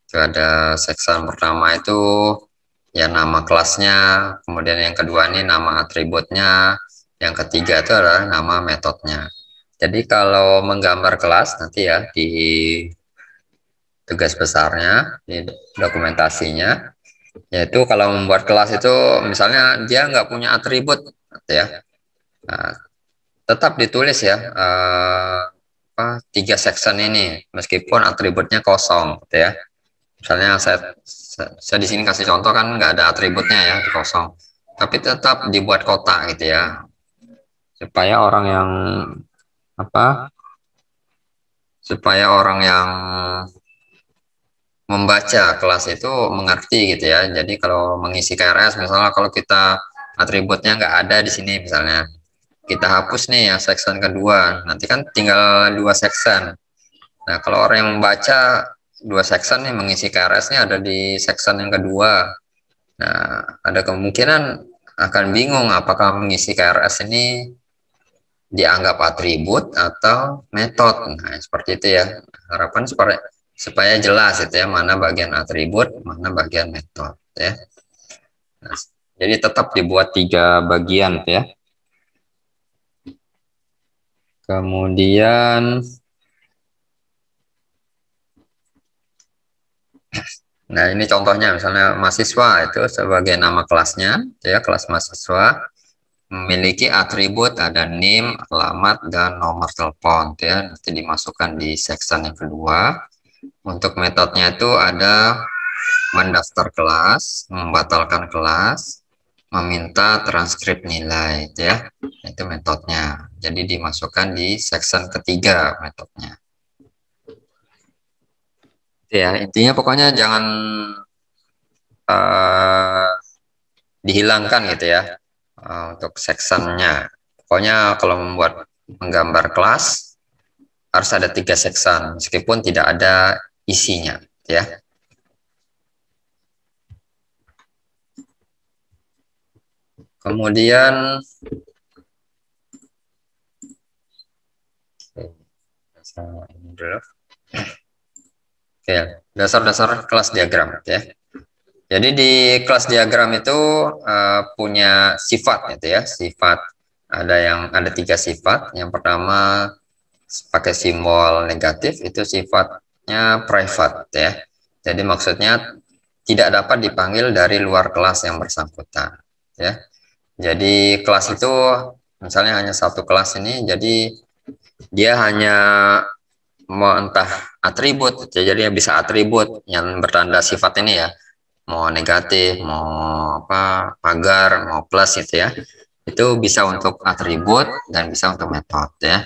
Itu ada section pertama itu ya nama kelasnya, kemudian yang kedua ini nama atributnya, yang ketiga itu adalah nama metodenya. Jadi kalau menggambar kelas nanti ya di tugas besarnya, di dokumentasinya, yaitu kalau membuat kelas itu misalnya dia nggak punya atribut ya, nah, tetap ditulis ya 3 section ini meskipun atributnya kosong gitu ya. Misalnya saya di sini kasih contoh kan nggak ada atributnya ya, kosong, tapi tetap dibuat kotak gitu ya, supaya orang yang membaca kelas itu mengerti gitu ya. Jadi kalau mengisi KRS misalnya, kalau kita atributnya nggak ada di sini, misalnya kita hapus nih yang section kedua, nanti kan tinggal 2 section. Nah kalau orang yang membaca 2 section nih, mengisi KRS-nya ada di section yang kedua, nah ada kemungkinan akan bingung apakah mengisi KRS ini dianggap atribut atau metode. Nah seperti itu ya, harapan supaya jelas itu ya, mana bagian atribut, mana bagian metode ya. Nah, jadi tetap dibuat 3 bagian ya. Kemudian nah ini contohnya, misalnya mahasiswa itu sebagai nama kelasnya ya, kelas mahasiswa memiliki atribut ada NIM, alamat, dan nomor telepon ya, nanti dimasukkan di section yang kedua. Untuk metodenya itu ada mendaftar kelas, membatalkan kelas, meminta transkrip nilai, gitu ya. Itu metodenya. Jadi dimasukkan di section ketiga metodenya. Ya, intinya pokoknya jangan dihilangkan gitu ya untuk sectionnya. Pokoknya kalau membuat menggambar kelas harus ada 3 section meskipun tidak ada isinya, ya. Kemudian ini dulu. Oke, dasar-dasar kelas diagram, ya. Jadi di kelas diagram itu punya sifat, gitu ya. Sifat ada 3 sifat. Yang pertama pakai simbol negatif, itu sifatnya private, ya. Jadi maksudnya tidak dapat dipanggil dari luar kelas yang bersangkutan, ya. Jadi kelas itu misalnya hanya satu kelas ini, jadi dia hanya mau entah atribut, jadi bisa atribut yang bertanda sifat ini ya, mau negatif, mau apa, pagar, mau plus gitu ya. Itu bisa untuk atribut dan bisa untuk metode ya.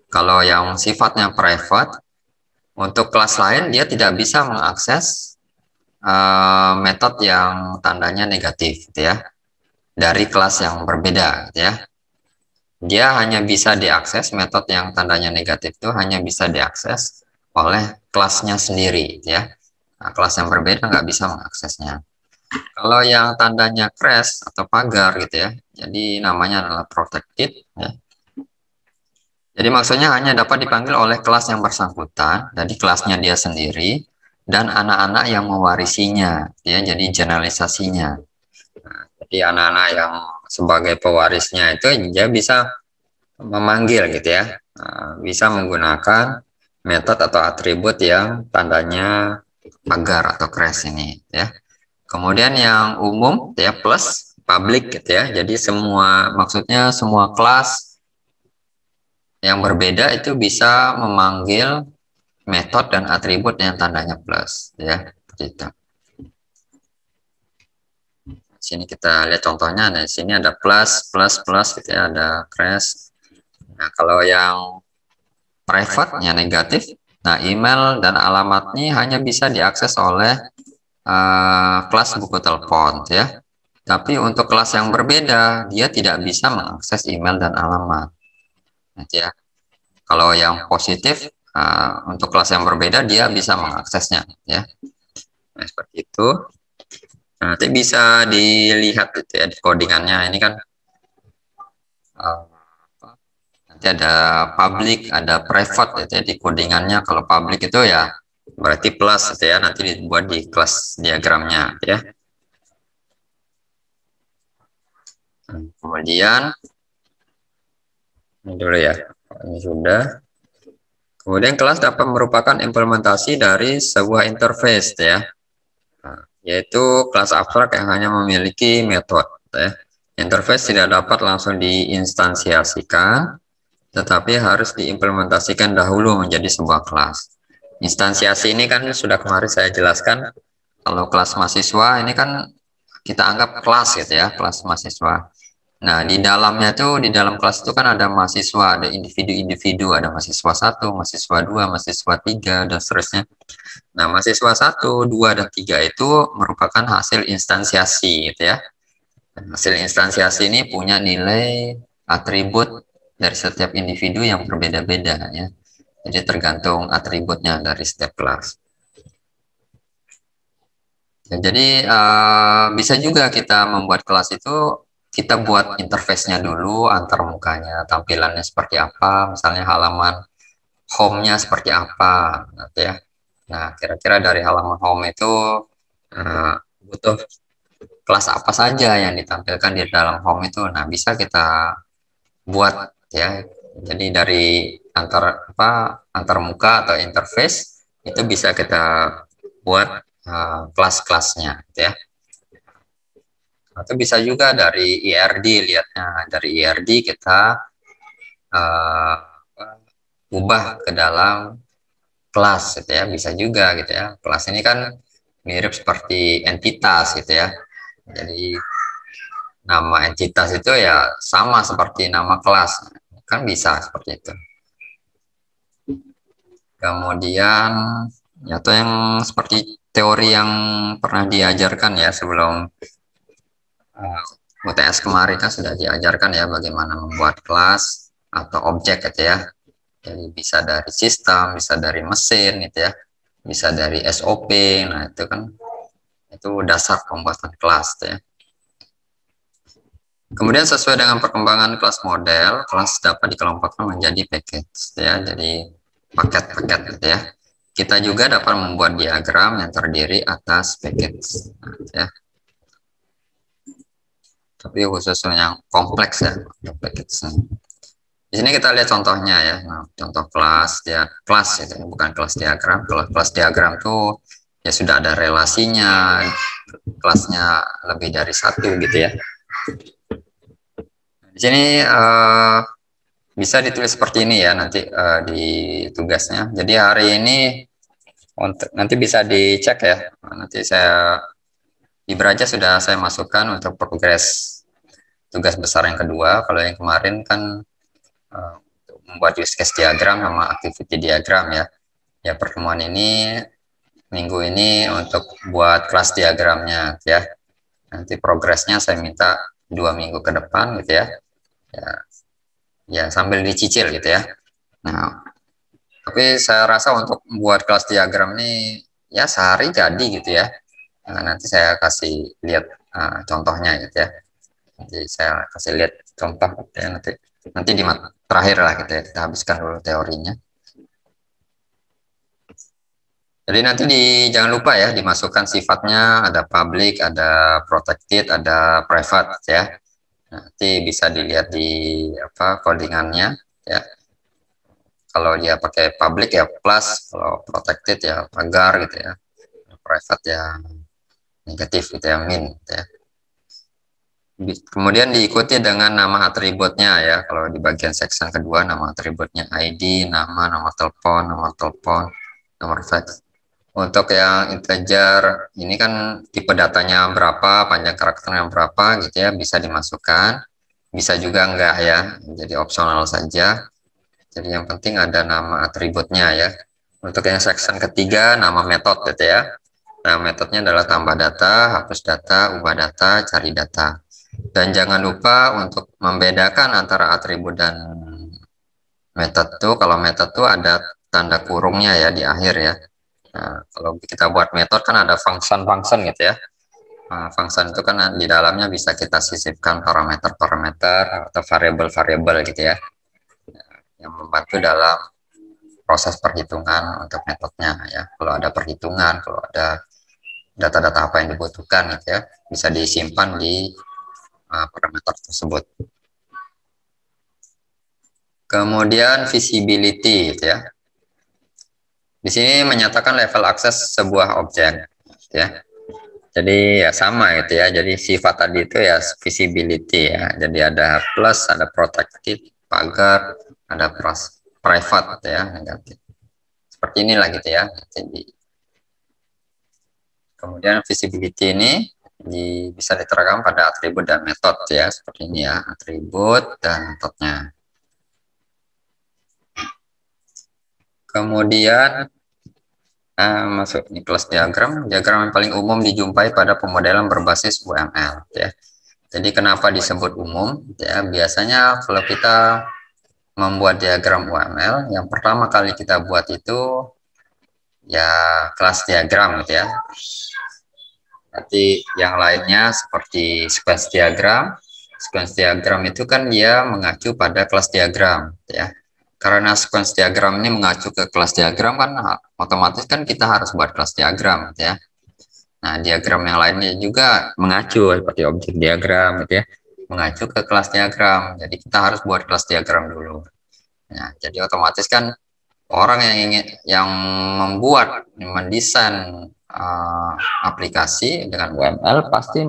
Kalau yang sifatnya private, untuk kelas lain dia tidak bisa mengakses metode yang tandanya negatif gitu ya, dari kelas yang berbeda gitu ya. Dia hanya bisa diakses, metode yang tandanya negatif itu hanya bisa diakses oleh kelasnya sendiri ya. Nah, kelas yang berbeda nggak bisa mengaksesnya. Kalau yang tandanya crash atau pagar gitu ya, jadi namanya adalah protected ya. Jadi maksudnya hanya dapat dipanggil oleh kelas yang bersangkutan, jadi kelasnya dia sendiri dan anak-anak yang mewarisinya ya, jadi generalisasinya. Nah, jadi anak-anak yang sebagai pewarisnya itu dia bisa memanggil gitu ya, bisa menggunakan metode atau atribut yang tandanya pagar atau crash ini ya. Kemudian yang umum ya, plus public gitu ya, jadi semua, maksudnya semua kelas yang berbeda itu bisa memanggil metode dan atribut yang tandanya plus ya, gitu. Sini kita lihat contohnya. Nah, di sini ada plus, plus, plus gitu ya, ada crash. Nah, kalau yang private-nya negatif, nah email dan alamatnya hanya bisa diakses oleh kelas buku telepon ya. Tapi untuk kelas yang berbeda, dia tidak bisa mengakses email dan alamat. Nah, ya. Kalau yang positif, untuk kelas yang berbeda dia bisa mengaksesnya ya. Nah, seperti itu. Nanti bisa dilihat gitu ya di codingannya. Ini kan nanti ada public, ada private gitu ya di codingannya. Kalau public itu ya berarti plus gitu ya, nanti dibuat di kelas diagramnya ya. Kemudian ini dulu ya, ini sudah. Kemudian kelas dapat merupakan implementasi dari sebuah interface ya, yaitu kelas abstrak yang hanya memiliki metode ya. Interface tidak dapat langsung diinstansiasikan, tetapi harus diimplementasikan dahulu menjadi sebuah kelas. Instansiasi ini kan sudah kemarin saya jelaskan. Kalau kelas mahasiswa ini kan kita anggap kelas gitu ya, kelas mahasiswa. Nah, di dalamnya tuh, di dalam kelas itu kan ada mahasiswa, ada individu-individu, ada mahasiswa 1, mahasiswa 2, mahasiswa 3, dan seterusnya. Nah, mahasiswa 1, 2, dan 3 itu merupakan hasil instansiasi gitu ya. Dan hasil instansiasi ini punya nilai atribut dari setiap individu yang berbeda-beda ya. Jadi tergantung atributnya dari setiap kelas. Ya, jadi bisa juga kita membuat kelas itu, kita buat interface-nya dulu, antar mukanya, tampilannya seperti apa, misalnya halaman home-nya seperti apa, gitu ya. Nah, kira-kira dari halaman home itu butuh kelas apa saja yang ditampilkan di dalam home itu. Nah, bisa kita buat ya. Jadi dari antar muka atau interface itu bisa kita buat kelas-kelasnya, gitu ya. Atau bisa juga dari IRD, lihatnya dari IRD kita ubah ke dalam kelas gitu ya, bisa juga gitu ya. Kelas ini kan mirip seperti entitas gitu ya. Jadi nama entitas itu ya sama seperti nama kelas, kan bisa seperti itu. Kemudian ya, atau yang seperti teori yang pernah diajarkan ya sebelum UTS kemarin kan sudah diajarkan ya bagaimana membuat kelas atau objek gitu ya. Jadi bisa dari sistem, bisa dari mesin gitu ya, bisa dari SOP. Nah itu kan itu dasar pembuatan kelas gitu ya. Kemudian sesuai dengan perkembangan kelas model, kelas dapat dikelompokkan menjadi package ya, jadi paket-paket gitu ya. Kita juga dapat membuat diagram yang terdiri atas package ya. Tapi khusus yang kompleks ya untuk package. Di sini kita lihat contohnya ya. Nah, contoh kelas kelas itu bukan kelas diagram. Kalau kelas diagram tuh ya sudah ada relasinya, kelasnya lebih dari satu gitu ya. Di sini bisa ditulis seperti ini ya nanti di tugasnya. Jadi hari ini untuk nanti bisa dicek ya. Nanti saya di Beraja sudah saya masukkan untuk progres tugas besar yang kedua. Kalau yang kemarin kan membuat use case diagram sama activity diagram ya. Ya pertemuan ini minggu ini untuk buat kelas diagramnya ya. Nanti progresnya saya minta 2 minggu ke depan gitu ya. Ya sambil dicicil gitu ya. Nah, tapi saya rasa untuk membuat kelas diagram ini ya sehari jadi gitu ya. Nah, nanti saya kasih lihat contohnya gitu ya. Nanti saya kasih lihat contoh gitu ya, nanti di terakhir lah gitu ya, kita habiskan dulu teorinya. Jadi nanti jangan lupa ya dimasukkan sifatnya, ada public, ada protected, ada private ya. Nanti bisa dilihat di codingannya ya. Kalau dia pakai public ya plus, kalau protected ya pagar gitu ya, private ya negatif gitu ya, min gitu ya. Kemudian diikuti dengan nama atributnya ya. Kalau di bagian section kedua nama atributnya ID, nomor telepon, nomor fax. Untuk yang integer ini kan tipe datanya berapa, panjang karakternya berapa gitu ya, bisa dimasukkan. Bisa juga enggak ya, jadi opsional saja. Jadi yang penting ada nama atributnya ya. Untuk yang section ketiga nama metode gitu ya. Nah, metodenya adalah tambah data, hapus data, ubah data, cari data. Dan jangan lupa untuk membedakan antara atribut dan metode tuh, kalau metode tuh ada tanda kurungnya ya di akhir ya. Nah, kalau kita buat metode kan ada function gitu ya. Nah, function itu kan di dalamnya bisa kita sisipkan parameter atau variabel gitu ya. Yang membantu dalam proses perhitungan untuk metodenya ya. Kalau ada perhitungan, kalau ada data-data apa yang dibutuhkan gitu ya, bisa disimpan di parameter tersebut. Kemudian visibility gitu ya. Di sini menyatakan level akses sebuah objek ya. Jadi ya sama gitu ya. Jadi sifat tadi itu ya visibility ya. Jadi ada plus, ada protected, pagar, ada private gitu ya, negatif. Seperti inilah gitu ya. Jadi kemudian visibility ini bisa diterapkan pada atribut dan metode ya, seperti ini ya, atribut dan metodenya. Kemudian masuk di kelas diagram yang paling umum dijumpai pada pemodelan berbasis UML ya. Jadi kenapa disebut umum ya, biasanya kalau kita membuat diagram UML yang pertama kali kita buat itu ya kelas diagram gitu ya. Nanti yang lainnya seperti sequence diagram itu kan dia mengacu pada kelas diagram ya. Karena sequence diagram ini mengacu ke kelas diagram kan otomatis kan kita harus buat kelas diagram gitu ya. Nah, diagram yang lainnya juga mengacu seperti objek diagram gitu ya, mengacu ke kelas diagram. Jadi kita harus buat kelas diagram dulu. Nah, jadi otomatis kan orang yang mendesain aplikasi dengan UML pasti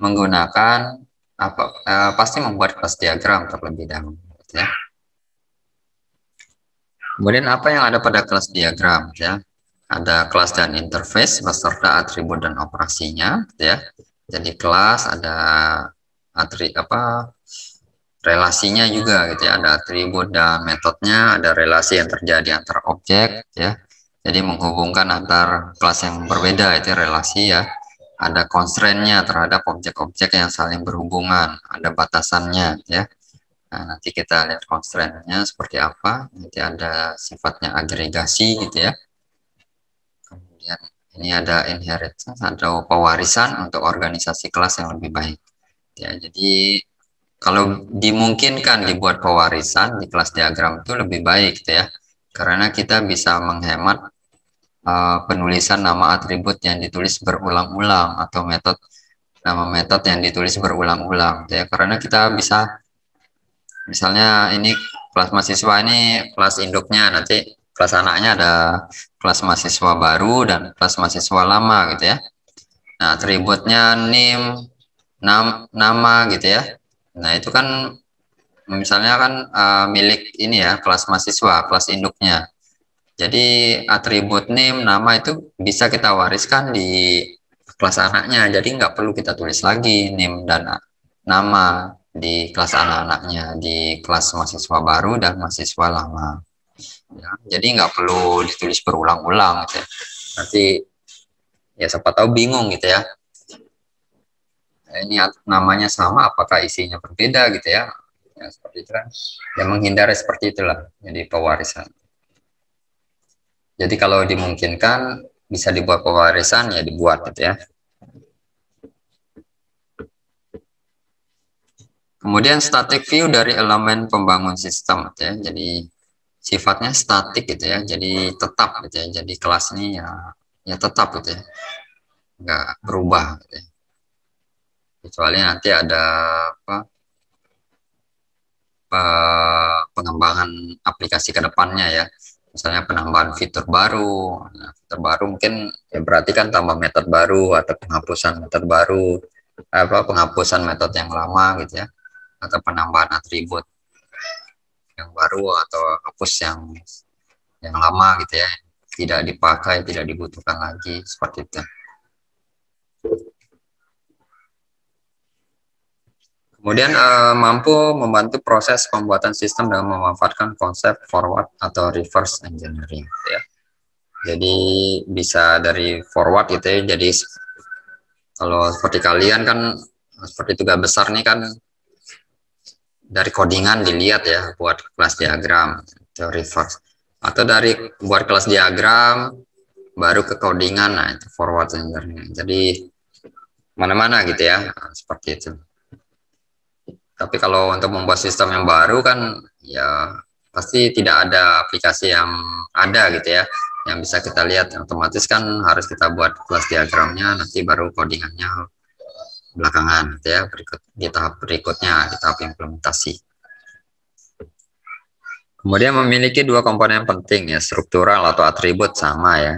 menggunakan pasti membuat kelas diagram terlebih dahulu gitu ya. Kemudian apa yang ada pada kelas diagram ya? Ada kelas dan interface beserta atribut dan operasinya ya. Jadi kelas ada relasinya juga gitu ya, ada atribut dan metodenya, ada relasi yang terjadi antar objek ya. Jadi menghubungkan antar kelas yang berbeda itu relasi ya. Ada constraint-nya terhadap objek-objek yang saling berhubungan, ada batasannya ya. Nah, nanti kita lihat constraint-nya seperti apa. Nanti ada sifatnya agregasi gitu ya. Kemudian ini ada inheritance atau pewarisan untuk organisasi kelas yang lebih baik. Ya, jadi kalau dimungkinkan dibuat pewarisan di kelas diagram itu lebih baik gitu ya. Karena kita bisa menghemat penulisan nama atribut yang ditulis berulang-ulang atau nama metode yang ditulis berulang-ulang ya, karena kita bisa misalnya ini kelas mahasiswa ini kelas induknya, nanti kelas anaknya ada kelas mahasiswa baru dan kelas mahasiswa lama gitu ya. Nah atributnya name, nama gitu ya. Nah itu kan misalnya kan milik ini ya kelas mahasiswa, kelas induknya. Jadi atribut name, nama itu bisa kita wariskan di kelas anaknya. Jadi nggak perlu kita tulis lagi name dan nama di kelas anak-anaknya, di kelas mahasiswa baru dan mahasiswa lama. Ya, jadi nggak perlu ditulis berulang-ulang gitu ya. Nanti ya siapa tahu bingung gitu ya. Ini namanya sama, apakah isinya berbeda gitu ya. Ya seperti itu kan. Ya menghindari seperti itulah. Jadi pewarisan. Jadi kalau dimungkinkan bisa dibuat pewarisan ya dibuat gitu ya. Kemudian static view dari elemen pembangun sistem gitu ya. Jadi sifatnya statik gitu ya. Jadi tetap gitu ya. Jadi kelas ini ya tetap gitu ya. Enggak berubah gitu ya. Kecuali nanti ada pengembangan aplikasi ke depannya ya. Misalnya penambahan fitur baru. Nah, fitur baru mungkin ya berarti kan tambah metode baru atau penghapusan metode baru, penghapusan metode yang lama gitu ya, atau penambahan atribut yang baru atau hapus yang lama gitu ya, tidak dipakai, tidak dibutuhkan lagi seperti itu. Kemudian mampu membantu proses pembuatan sistem dengan memanfaatkan konsep forward atau reverse engineering ya. Jadi bisa dari forward gitu ya. Jadi kalau seperti kalian kan seperti tugas besar nih kan dari codingan dilihat ya buat kelas diagram atau reverse, atau dari buat kelas diagram baru ke codingan, nah itu forward engineering. Jadi mana-mana gitu ya, seperti itu. Tapi kalau untuk membuat sistem yang baru kan ya pasti tidak ada aplikasi yang ada gitu ya yang bisa kita lihat, otomatis kan harus kita buat kelas diagramnya, nanti baru codingannya belakangan gitu ya, di tahap berikutnya, di tahap implementasi. Kemudian memiliki dua komponen penting ya, struktural atau atribut sama ya.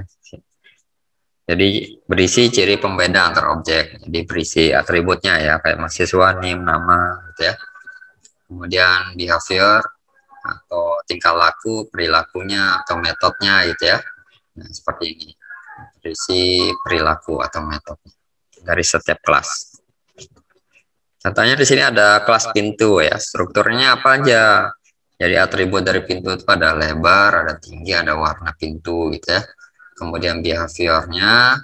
Jadi berisi ciri pembeda antar objek. Jadi berisi atributnya ya, kayak mahasiswa, name, nama gitu ya. Kemudian behavior atau tingkah laku, perilakunya atau metodenya gitu ya. Nah, seperti ini. Berisi perilaku atau metode dari setiap kelas. Contohnya di sini ada kelas pintu ya. Strukturnya apa aja? Jadi atribut dari pintu itu ada lebar, ada tinggi, ada warna pintu gitu ya. Kemudian behaviornya,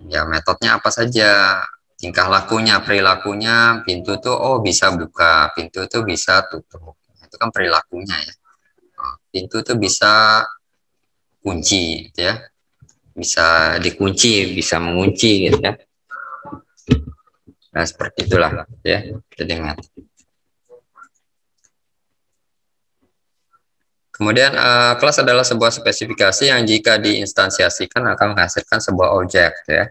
ya metodenya apa saja, tingkah lakunya, perilakunya, pintu tuh oh bisa buka, pintu tuh bisa tutup, itu kan perilakunya ya. Pintu tuh bisa kunci gitu ya, bisa dikunci, bisa mengunci gitu ya. Nah seperti itulah ya, jadi metode. Kemudian kelas adalah sebuah spesifikasi yang jika diinstansiasikan akan menghasilkan sebuah objek ya.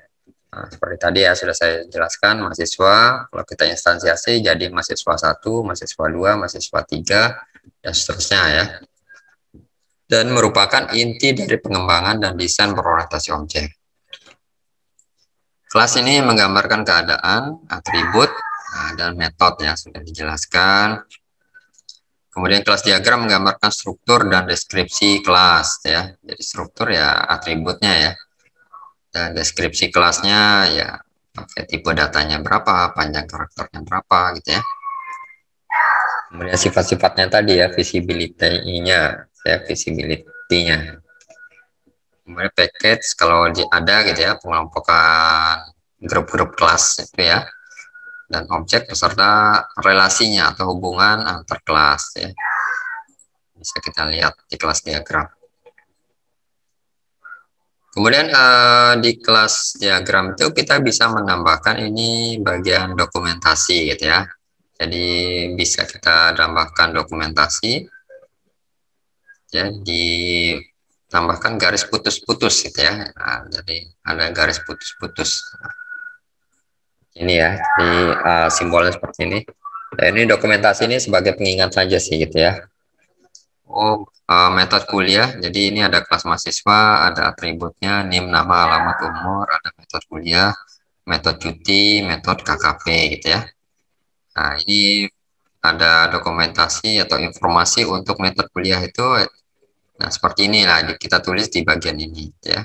Nah, seperti tadi ya sudah saya jelaskan, mahasiswa kalau kita instansiasi jadi mahasiswa 1, mahasiswa 2, mahasiswa 3 dan seterusnya ya. Dan merupakan inti dari pengembangan dan desain berorientasi objek. Kelas ini menggambarkan keadaan, atribut, dan metode ya sudah dijelaskan. Kemudian kelas diagram menggambarkan struktur dan deskripsi kelas ya. Jadi struktur ya atributnya ya. Dan deskripsi kelasnya ya Oke, tipe datanya berapa, panjang karakternya berapa gitu ya. Kemudian sifat-sifatnya tadi ya, visibility-nya, ya visibility-nya. Kemudian package kalau ada gitu ya, pengelompokan grup-grup kelas itu ya, dan objek beserta relasinya atau hubungan antar kelas ya. Bisa kita lihat di kelas diagram. Kemudian di kelas diagram itu kita bisa menambahkan ini bagian dokumentasi gitu ya. Jadi bisa kita tambahkan dokumentasi, ya ditambahkan garis putus-putus gitu ya. Nah, jadi ada garis putus-putus. Ini ya, di simbolnya seperti ini. Dan ini dokumentasi ini sebagai pengingat saja sih gitu ya. Oh, metode kuliah. Jadi ini ada kelas mahasiswa, ada atributnya, NIM, nama, alamat, umur, ada metode kuliah, metode cuti, metode KKP gitu ya. Nah, ini ada dokumentasi atau informasi untuk metode kuliah itu. Nah, seperti inilah kita tulis di bagian ini ya.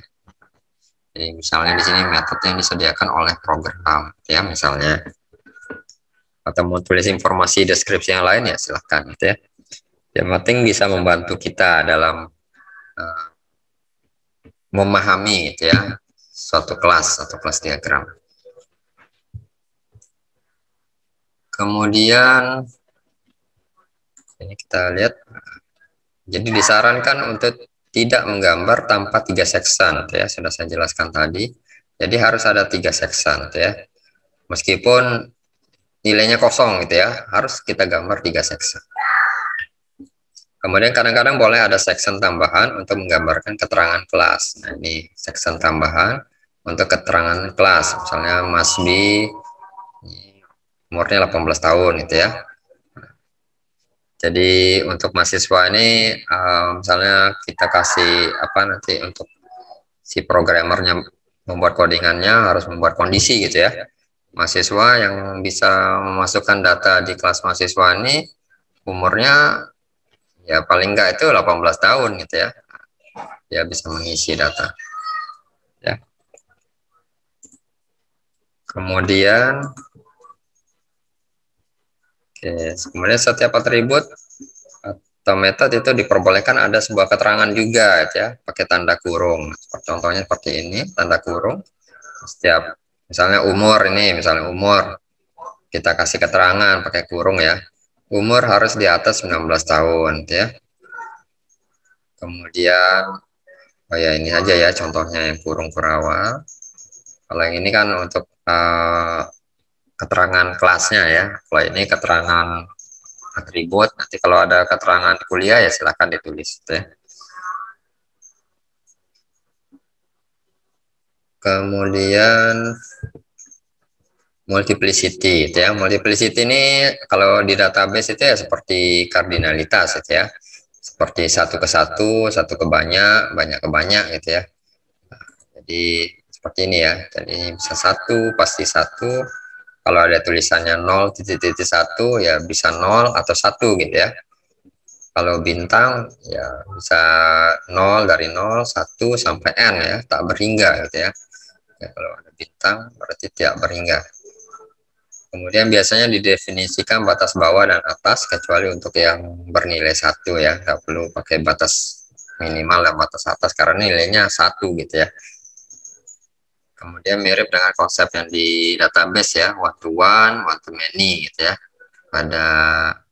Jadi misalnya di sini metode yang disediakan oleh program ya misalnya. Atau mau tulis informasi deskripsi yang lain ya silahkan gitu ya. Yang penting bisa membantu kita dalam memahami gitu ya suatu kelas atau kelas diagram. Kemudian ini kita lihat, jadi disarankan untuk tidak menggambar tanpa 3 seksan gitu ya, sudah saya jelaskan tadi. Jadi harus ada 3 seksan gitu ya. Meskipun nilainya kosong gitu ya, harus kita gambar 3 seksan. Kemudian kadang-kadang boleh ada section tambahan untuk menggambarkan keterangan kelas. Nah, ini section tambahan untuk keterangan kelas. Misalnya Mas B umurnya 18 tahun gitu ya. Jadi untuk mahasiswa ini misalnya kita kasih apa nanti untuk si programmernya membuat codingannya harus membuat kondisi gitu ya. Mahasiswa yang bisa memasukkan data di kelas mahasiswa ini umurnya ya paling enggak itu 18 tahun gitu ya. Dia bisa mengisi data. Ya. Kemudian kemudian setiap atribut atau metode itu diperbolehkan ada sebuah keterangan juga ya, pakai tanda kurung. Contohnya seperti ini, tanda kurung. Setiap misalnya umur ini, misalnya umur kita kasih keterangan pakai kurung ya. Umur harus di atas 19 tahun ya. Kemudian oh ya ini aja ya contohnya yang kurung Kurawa. Kalau yang ini kan untuk keterangan kelasnya ya. Kalau ini keterangan atribut, nanti kalau ada keterangan kuliah ya silahkan ditulis ya. Kemudian multiplicity ya. Multiplicity ini kalau di database itu ya seperti kardinalitas gitu ya. Seperti 1 ke 1, 1 ke banyak, banyak ke banyak gitu ya. Nah, jadi seperti ini ya. Jadi bisa 1 pasti 1. Kalau ada tulisannya 0,1 ya bisa 0 atau 1 gitu ya. Kalau bintang ya bisa 0 dari 0, 1 sampai N ya, tak berhingga gitu ya. Ya kalau ada bintang berarti tidak berhingga. Kemudian biasanya didefinisikan batas bawah dan atas kecuali untuk yang bernilai 1 ya, nggak perlu pakai batas minimal dan batas atas karena nilainya 1 gitu ya. Kemudian mirip dengan konsep yang di database ya, one to one to many gitu ya, pada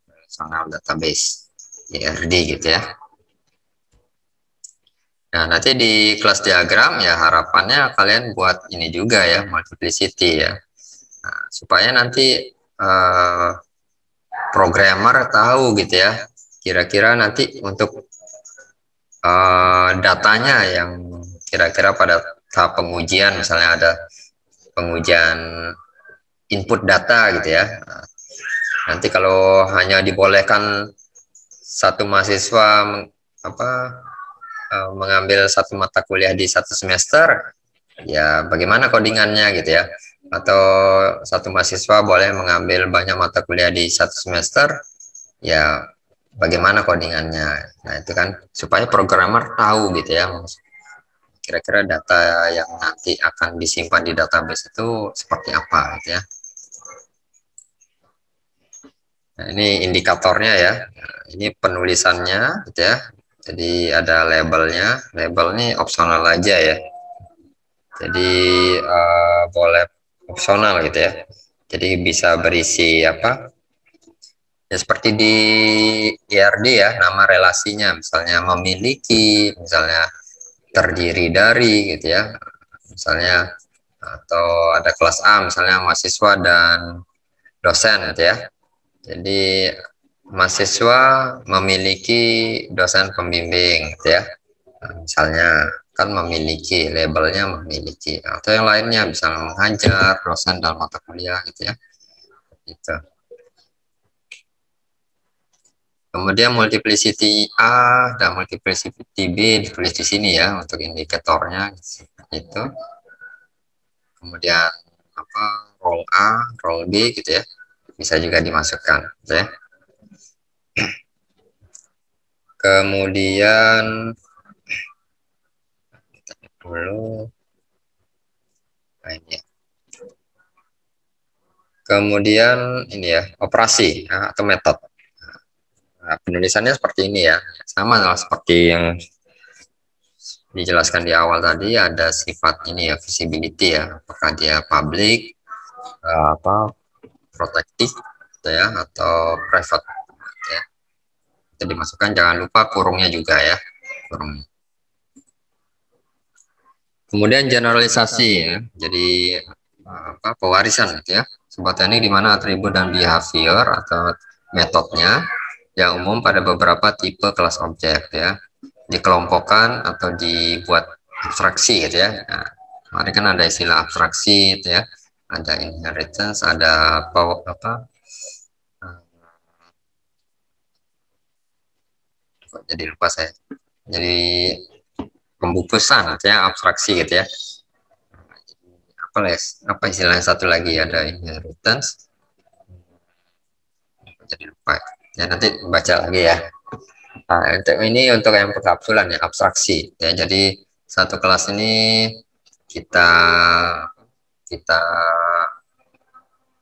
relational database IRD gitu ya. Nah nanti di kelas diagram ya harapannya kalian buat ini juga ya, multiplicity ya. Nah, supaya nanti programmer tahu gitu ya kira-kira nanti untuk datanya yang kira-kira pada tahap pengujian misalnya ada pengujian input data gitu ya. Nah, nanti kalau hanya dibolehkan satu mahasiswa mengambil satu mata kuliah di 1 semester ya bagaimana codingannya gitu ya. Atau satu mahasiswa boleh mengambil banyak mata kuliah di 1 semester ya bagaimana codingannya. Nah itu kan supaya programmer tahu gitu ya kira-kira data yang nanti akan disimpan di database itu seperti apa gitu ya. Nah, ini indikatornya ya. Nah, ini penulisannya gitu ya. Jadi ada labelnya. Label ini opsional aja ya. Jadi boleh opsional gitu ya. Jadi bisa berisi apa? Ya seperti di IRD ya, nama relasinya misalnya memiliki, misalnya terdiri dari gitu ya. Misalnya atau ada kelas A misalnya mahasiswa dan dosen gitu ya. Jadi mahasiswa memiliki dosen pembimbing gitu ya. Nah, misalnya kan memiliki, labelnya memiliki, atau yang lainnya misalnya mengajar, dosen dalam mata kuliah gitu ya. Gitu. Kemudian multiplicity A dan multiplicity B ditulis di sini ya untuk indikatornya itu. Kemudian apa roll A, roll B gitu ya. Bisa juga dimasukkan gitu ya. Kemudian dulu ini ya. Kemudian ini ya, operasi atau metode. Nah, penulisannya seperti ini ya. Sama lah seperti yang dijelaskan di awal tadi, ada sifat ini ya, visibility ya. Apakah dia public, apa protective gitu ya, atau private ya. Itu dimasukkan, jangan lupa kurungnya juga ya. Kurungnya. Kemudian generalisasi ya. Jadi apa pewarisan gitu ya. Sebuah teknik di mana atribut dan behavior atau metodenya yang umum pada beberapa tipe kelas objek ya dikelompokkan atau dibuat abstraksi gitu ya. Nah, kemarin kan ada istilah abstraksi gitu ya, ada inheritance, ada apa jadi lupa saya, jadi pembukusan gitu ya, abstraksi gitu ya. Apa istilahnya satu lagi, ada inheritance, jadi lupa ya, nanti baca lagi ya. Nah, ini untuk yang perkapsulan ya, abstraksi ya. Jadi satu kelas ini kita kita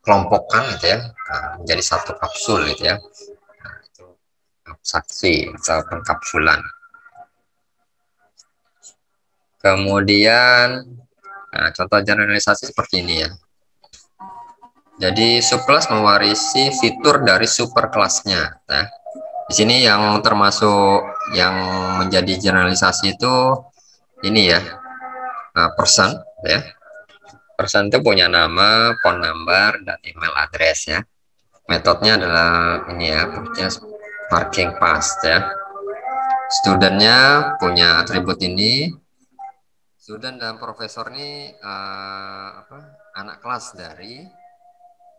kelompokkan gitu ya, menjadi satu kapsul gitu ya. Nah, itu abstraksi atau pengkapsulan. Kemudian contoh generalisasi seperti ini ya. Jadi subkelas mewarisi fitur dari superkelasnya. Nah, di sini yang termasuk yang menjadi generalisasi itu ini ya, person ya. Person itu punya nama, phone number, dan email address ya. Metodenya adalah ini ya, parking pass ya. Studentnya punya atribut ini. Student dan profesor ini anak kelas dari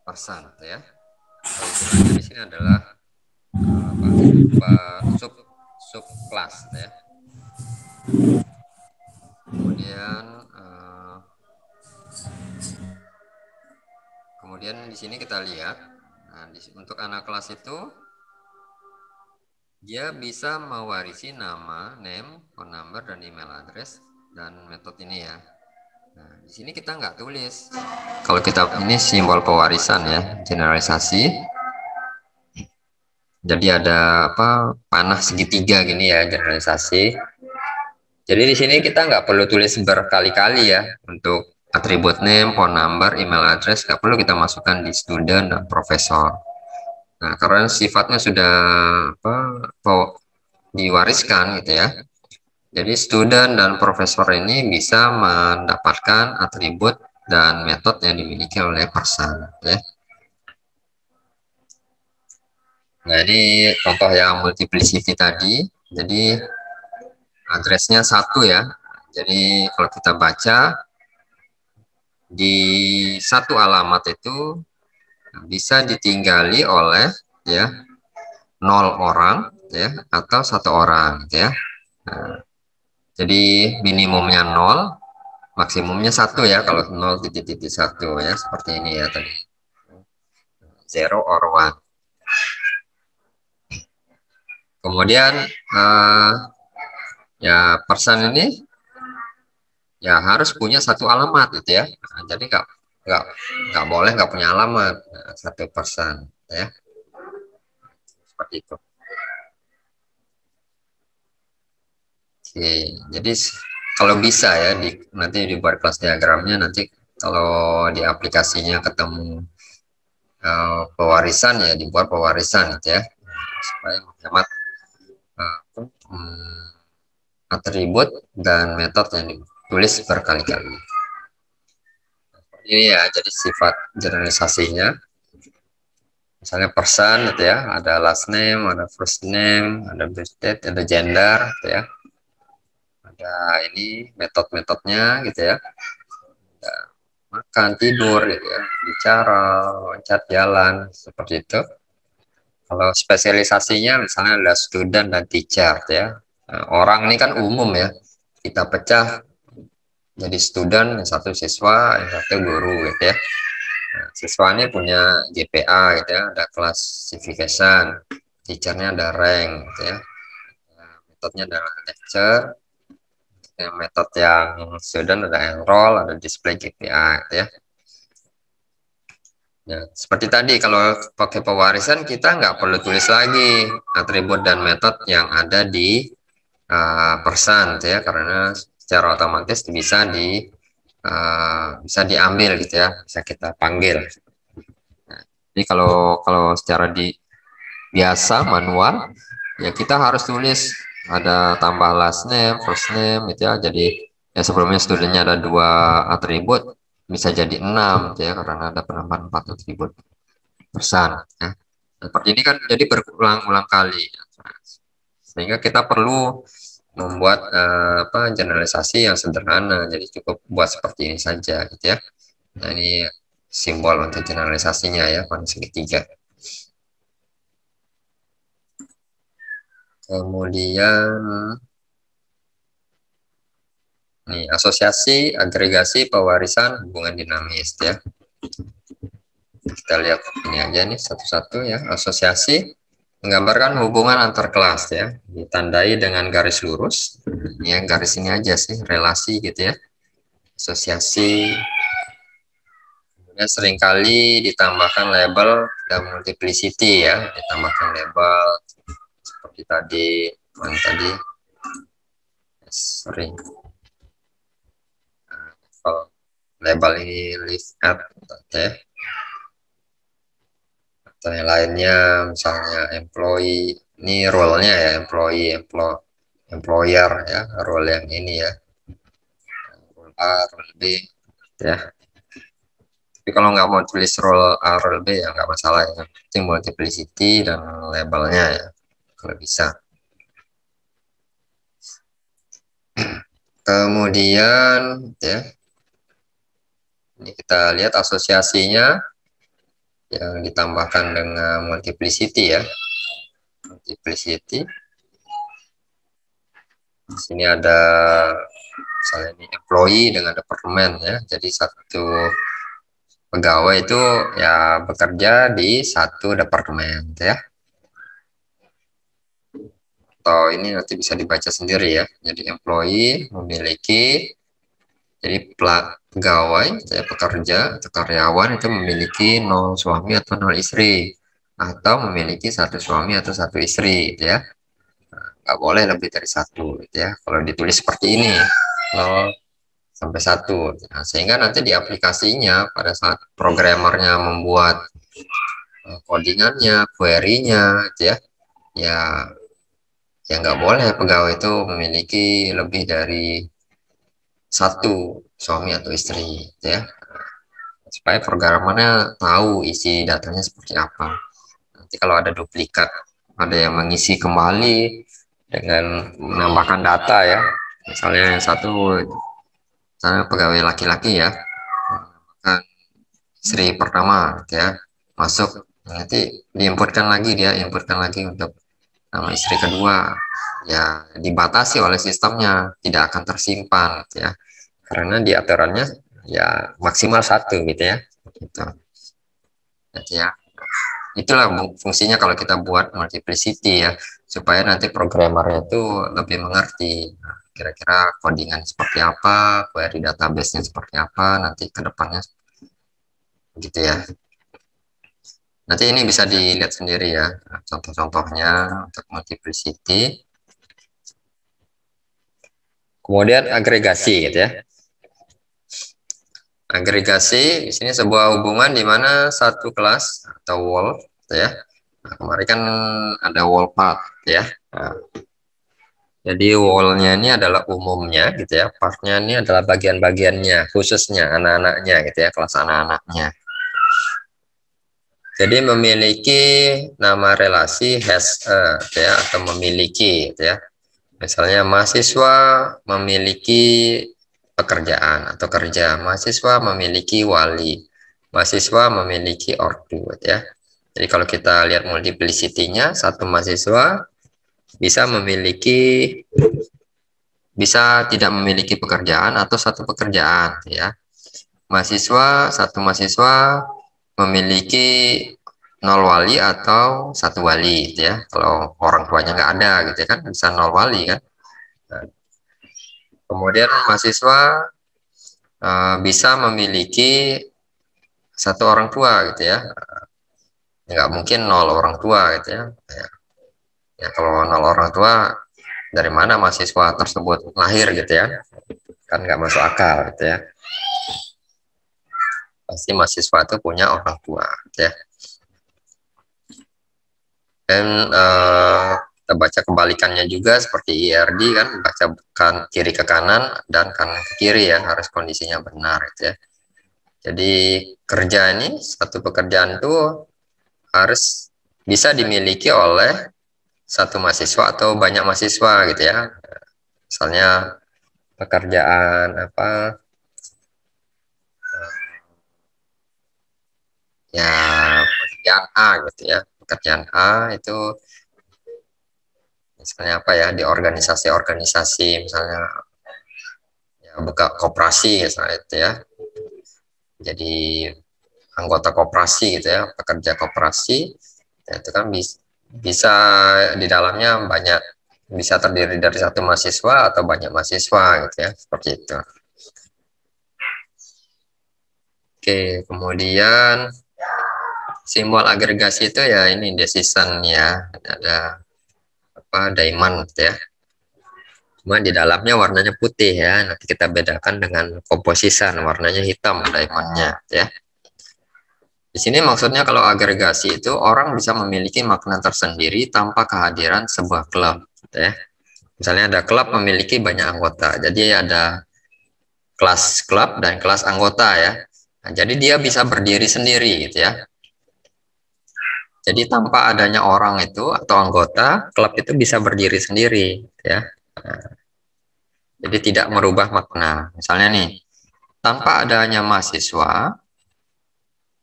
person ya. Atau istilahnya di sini adalah sub kelas ya. Kemudian di sini kita lihat, nah, untuk anak kelas itu dia bisa mewarisi nama, name, phone number, dan email address dan metode ini ya. Nah, di sini kita nggak tulis. Kalau kita ini simbol pewarisan ya, generalisasi. Jadi ada apa panah segitiga gini ya, generalisasi. Jadi di sini kita nggak perlu tulis berkali-kali ya untuk atribut name, phone number, email address, nggak perlu kita masukkan di student dan profesor. Nah, karena sifatnya sudah diwariskan gitu ya. Jadi student dan profesor ini bisa mendapatkan atribut dan metode yang dimiliki oleh person ya. Nah, ini contoh yang multiplicity tadi. Jadi addressnya 1 ya. Jadi kalau kita baca di satu alamat itu bisa ditinggali oleh ya 0 orang ya atau 1 orang ya. Nah, jadi minimumnya 0, maksimumnya 1 ya, kalau 0 titik-titik 1 ya, seperti ini ya tadi. 0 or 1. Kemudian ya person ini ya harus punya satu alamat gitu ya. Nah, jadi nggak nggak boleh nggak punya alamat. Nah, satu person ya, seperti itu. Oke, jadi kalau bisa ya nanti dibuat kelas diagramnya, nanti kalau di aplikasinya ketemu pewarisan ya dibuat pewarisan gitu ya, supaya menghemat atribut dan metode yang ditulis berkali-kali. Ini ya jadi sifat generalisasinya. Misalnya person gitu ya, ada last name, ada first name, ada birth date, ada gender gitu ya. Ada ini metode-metodenya gitu ya. Ada makan, tidur gitu ya, bicara, loncat, jalan, seperti itu. Kalau spesialisasinya misalnya ada student dan teacher gitu ya. Nah, orang ini kan umum ya. Kita pecah jadi student, yang satu siswa, yang satu guru gitu ya. Nah, siswa ini punya GPA gitu ya, ada classification, teachernya ada rank gitu ya. Nah, metodenya adalah lecture, yang metode yang student ada enroll, ada display GPA gitu ya. Nah, seperti tadi kalau pakai pewarisan kita nggak perlu tulis lagi atribut dan metode yang ada di person gitu ya, karena secara otomatis bisa diambil gitu ya, bisa kita panggil. Nah, jadi kalau kalau secara biasa manual ya kita harus tulis ada tambah last name, first name gitu ya. Jadi ya sebelumnya studentnya ada 2 atribut, bisa jadi 6 gitu ya, karena ada penambahan 4 atribut person ya. Seperti ini kan jadi berulang-ulang kali, sehingga kita perlu membuat generalisasi yang sederhana. Jadi cukup buat seperti ini saja gitu ya. Nah, ini simbol untuk generalisasinya ya, pada segitiga. Kemudian nih asosiasi, agregasi, pewarisan, hubungan dinamis ya. Kita lihat ini aja nih satu-satu ya. Asosiasi menggambarkan hubungan antar kelas ya, ditandai dengan garis lurus. Ini yang garis ini aja sih, relasi gitu ya. Asosiasi. Kemudian seringkali ditambahkan label dan multiplicity ya, ditambahkan label seperti tadi, sering label ini list at ya. Atau yang lainnya misalnya employee, ini role-nya ya, employer ya, role yang ini ya, role A, role B ya. Tapi kalau nggak mau tulis role A, role B ya nggak masalah ya, penting multiplicity dan labelnya ya kalau bisa. Kemudian ya, ini kita lihat asosiasinya yang ditambahkan dengan multiplicity ya. Multiplicity. Di sini ada misalnya ini employee dengan departemen ya. Jadi satu pegawai itu ya bekerja di satu departemen ya. Atau ini nanti bisa dibaca sendiri ya. Jadi employee memiliki, jadi pegawai, saya pekerja atau karyawan itu memiliki 0 suami atau 0 istri, atau memiliki 1 suami atau 1 istri gitu ya. Nggak boleh lebih dari 1 gitu ya. Kalau ditulis seperti ini 0 sampai 1. Nah, sehingga nanti di aplikasinya pada saat programmernya membuat codingannya, query-nya gitu ya, ya nggak boleh pegawai itu memiliki lebih dari 1 suami atau istri gitu ya, supaya programmernya tahu isi datanya seperti apa. Nanti kalau ada duplikat, ada yang mengisi kembali dengan menambahkan data ya, misalnya yang satu misalnya pegawai laki-laki ya, menambahkan istri pertama gitu ya, masuk, nanti diinputkan lagi, dia inputkan lagi untuk nama istri kedua, ya dibatasi oleh sistemnya, tidak akan tersimpan gitu ya, karena di aturannya ya maksimal 1 gitu ya, gitu. Jadi ya itulah fungsinya kalau kita buat multiplicity ya, supaya nanti programmernya itu lebih mengerti kira-kira codingan seperti apa, query database-nya seperti apa, nanti ke depannya gitu ya. Nanti ini bisa dilihat sendiri ya, contoh-contohnya untuk multiplicity. Kemudian agregasi gitu ya. Agregasi di sini sebuah hubungan di mana satu kelas atau wall gitu ya. Nah, kemarin kan ada wall part ya. Nah, jadi wall-nya ini adalah umumnya gitu ya. Partnya ini adalah bagian-bagiannya, khususnya anak-anaknya gitu ya, kelas anak-anaknya. Jadi memiliki nama relasi has gitu ya, atau memiliki gitu ya. Misalnya mahasiswa memiliki pekerjaan atau kerja, mahasiswa memiliki wali, mahasiswa memiliki ortu ya. Jadi kalau kita lihat multiplicity-nya, satu mahasiswa bisa tidak memiliki pekerjaan atau satu pekerjaan ya. Satu mahasiswa memiliki 0 wali atau 1 wali gitu ya. Kalau orang tuanya nggak ada gitu kan, bisa 0 wali kan. Nah, kemudian mahasiswa bisa memiliki 1 orang tua gitu ya. Nggak mungkin 0 orang tua gitu ya. Ya kalau 0 orang tua, dari mana mahasiswa tersebut lahir gitu ya, kan nggak masuk akal gitu ya. Pasti mahasiswa itu punya orang tua gitu ya. Dan kita baca kebalikannya juga seperti IRD kan, baca kiri ke kanan dan kanan ke kiri ya, harus kondisinya benar gitu ya. Jadi kerja ini, satu pekerjaan itu harus bisa dimiliki oleh satu mahasiswa atau banyak mahasiswa gitu ya. Misalnya pekerjaan apa ya, pekerjaan A gitu ya. Pekerjaan A itu misalnya apa ya, di organisasi-organisasi misalnya ya, buka koperasi misalnya itu ya. Jadi anggota koperasi gitu ya, pekerja koperasi ya, itu kan bisa di dalamnya banyak, bisa terdiri dari satu mahasiswa atau banyak mahasiswa gitu ya, seperti itu. Oke, kemudian simbol agregasi itu ya ini decision ya, ada apa diamond gitu ya. Cuma di dalamnya warnanya putih ya, nanti kita bedakan dengan composition, warnanya hitam diamondnya ya. Di sini maksudnya kalau agregasi itu orang bisa memiliki makna tersendiri tanpa kehadiran sebuah klub gitu ya. Misalnya ada klub memiliki banyak anggota, jadi ada kelas klub dan kelas anggota ya. Nah, jadi dia bisa berdiri sendiri gitu ya. Jadi tanpa adanya orang itu atau anggota, klub itu bisa berdiri sendiri ya. Nah, jadi tidak merubah makna. Misalnya nih, tanpa adanya mahasiswa,